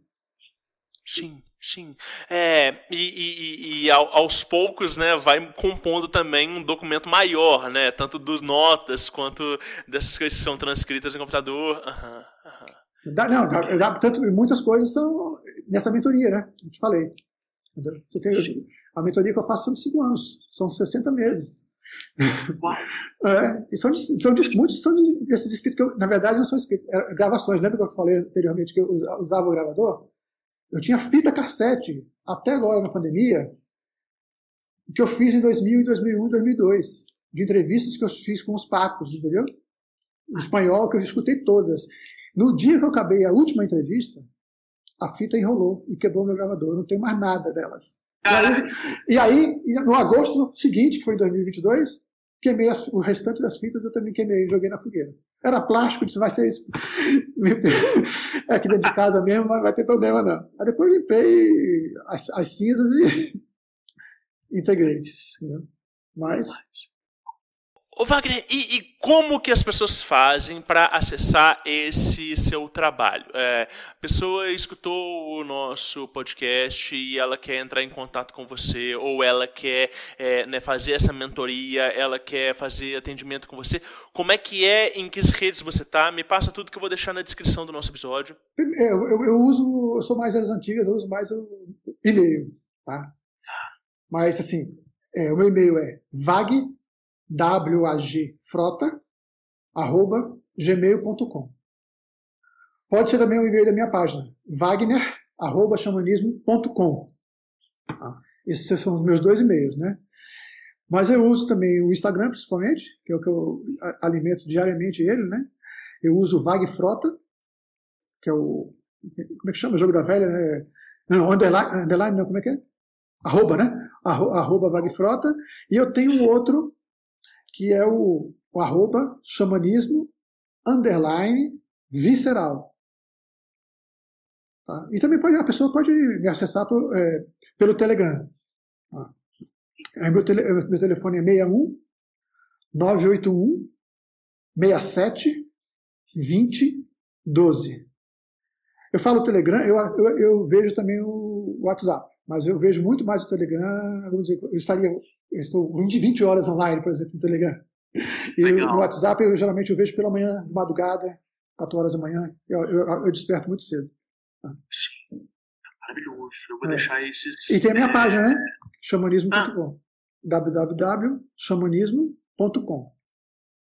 Sim. E aos poucos, né, vai compondo também um documento maior, né, tanto dos notas quanto dessas coisas que são transcritas no computador. Tanto muitas coisas são nessa mentoria, né? Eu te falei. A mentoria que eu faço são de 5 anos, são 60 meses. Muitos são desses escritos que na verdade não são escritos, gravações. Lembra que eu falei anteriormente que eu usava o gravador? Eu tinha fita cassete até agora na pandemia que eu fiz em 2000, 2001, 2002 de entrevistas que eu fiz com os Pacos, entendeu? Em espanhol, que eu escutei todas. No dia que eu acabei a última entrevista, a fita enrolou e quebrou meu gravador. Eu não tenho mais nada delas. E aí, no agosto seguinte, que foi em 2022, queimei o restante das fitas, eu também queimei e joguei na fogueira. Era plástico, disse, vai ser isso. É aqui dentro de casa mesmo, mas não vai ter problema não. Aí depois limpei as cinzas e integrei. Né? Mas... Ô Wagner, e como que as pessoas fazem para acessar esse seu trabalho? A pessoa escutou o nosso podcast e ela quer entrar em contato com você, ou ela quer fazer essa mentoria, ela quer fazer atendimento com você. Como é que em que redes você está? Me passa tudo que eu vou deixar na descrição do nosso episódio. Eu sou mais das antigas, eu uso mais o e-mail. Tá? Mas assim, o meu e-mail é wagfrota@gmail.com. Pode ser também o e-mail da minha página, wagner@xamanismo.com. Esses são os meus 2 e-mails, né? Mas eu uso também o Instagram, principalmente, que é o que eu alimento diariamente ele, né? Eu uso o Vagfrota, que é o... Como é que chama? O jogo da velha, né? Não, underline não, como é que é? Arroba, né? Arroba Vagfrota. E eu tenho um outro que é o arroba xamanismo_visceral. Tá? E também a pessoa pode me acessar pelo Telegram. Tá? Meu telefone é 61 981 67 20 12. Eu falo Telegram, eu vejo também o WhatsApp, mas eu vejo muito mais o Telegram. Vamos dizer, eu estou 20 horas online, por exemplo, no Telegram. E no WhatsApp, geralmente eu vejo pela manhã, de madrugada, 4 horas da manhã. Eu desperto muito cedo. Sim. Maravilhoso. Eu vou deixar esses... E tem a minha página, né? Xamanismo.com. www.xamanismo.com.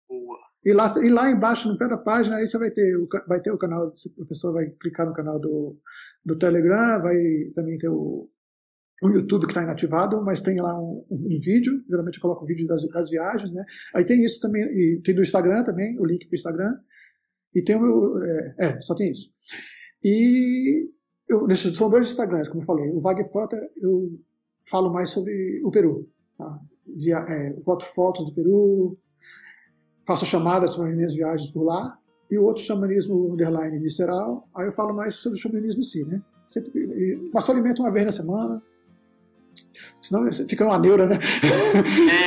Boa. E lá embaixo, no pé da página, aí você vai ter o canal, a pessoa vai clicar no canal do Telegram, vai também ter o YouTube que está inativado, mas tem lá um vídeo, geralmente eu coloco o vídeo das viagens, né? Aí tem isso também, e tem do Instagram também, o link para o Instagram, e tem o meu, só tem isso. E são 2 Instagrams, como eu falei, o Vagfrota eu falo mais sobre o Peru, tá? Boto fotos do Peru, faço chamadas para minhas viagens por lá, e o outro xamanismo _visceral, aí eu falo mais sobre o xamanismo em si, né? Mas só alimento uma vez na semana, senão fica uma neura, né?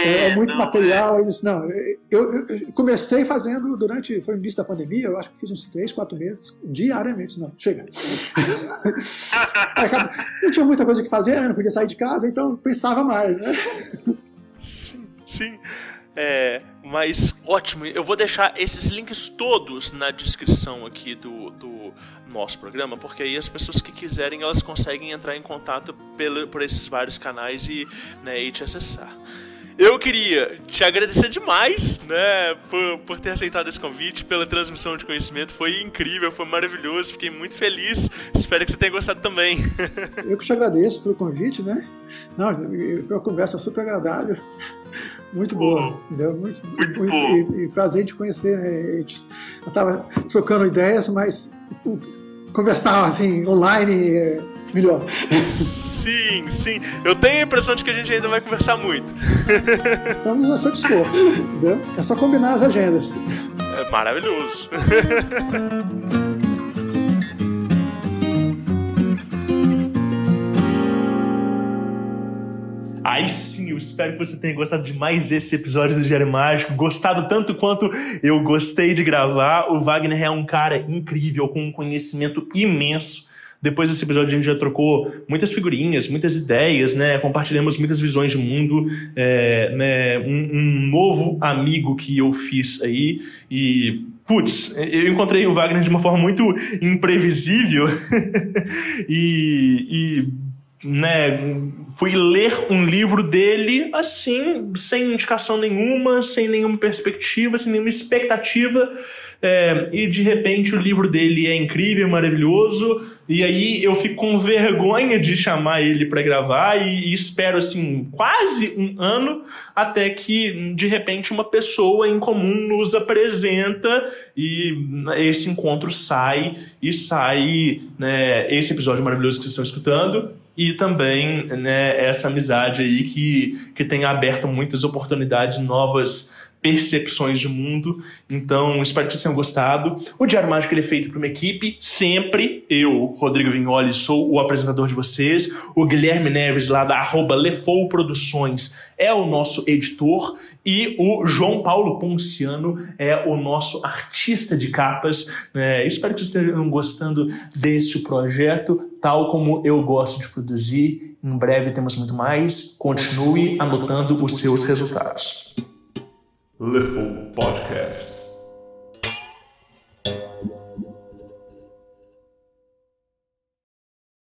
É muito material. Eu comecei fazendo foi no início da pandemia, eu acho que fiz uns 3, 4 meses, diariamente, chega. Não tinha muita coisa que fazer, não podia sair de casa, então pensava mais, né? Sim. Mas ótimo, eu vou deixar esses links todos na descrição aqui do nosso programa, porque aí as pessoas que quiserem, elas conseguem entrar em contato por esses vários canais e te acessar. Eu queria te agradecer demais, né, por ter aceitado esse convite, pela transmissão de conhecimento. Foi incrível, foi maravilhoso, fiquei muito feliz. Espero que você tenha gostado também. Eu que te agradeço pelo convite, né? Não, foi uma conversa super agradável, muito boa, entendeu? Muito bom. E prazer de conhecer, né? Eu estava trocando ideias, mas conversar assim online é melhor. Sim. Eu tenho a impressão de que a gente ainda vai conversar muito. Estamos a seu dispor, entendeu? É só combinar as agendas. É maravilhoso. Aí sim, eu espero que você tenha gostado demais desse episódio do Diário Mágico, gostado tanto quanto eu gostei de gravar. O Wagner é um cara incrível, com um conhecimento imenso. Depois desse episódio a gente já trocou muitas figurinhas, muitas ideias, né? Compartilhamos muitas visões de mundo, né? Um novo amigo que eu fiz aí e... Putz, eu encontrei o Wagner de uma forma muito imprevisível né, fui ler um livro dele assim, sem indicação nenhuma, sem nenhuma perspectiva, sem nenhuma expectativa, e de repente o livro dele é incrível, maravilhoso, e aí eu fico com vergonha de chamar ele para gravar e espero assim quase um ano até que de repente uma pessoa em comum nos apresenta e esse encontro sai, né, esse episódio maravilhoso que vocês estão escutando. e também, né, essa amizade aí que tem aberto muitas oportunidades, novas percepções de mundo. Então, espero que vocês tenham gostado. O Diário Mágico ele é feito por uma equipe, sempre. Eu, Rodrigo Vignoli, sou o apresentador de vocês. O Guilherme Neves, lá da @Lefou Produções, é o nosso editor. E o João Paulo Ponciano é o nosso artista de capas. Espero que vocês estejam gostando desse projeto, tal como eu gosto de produzir. Em breve temos muito mais. Continue anotando os seus resultados. Lefou Podcasts.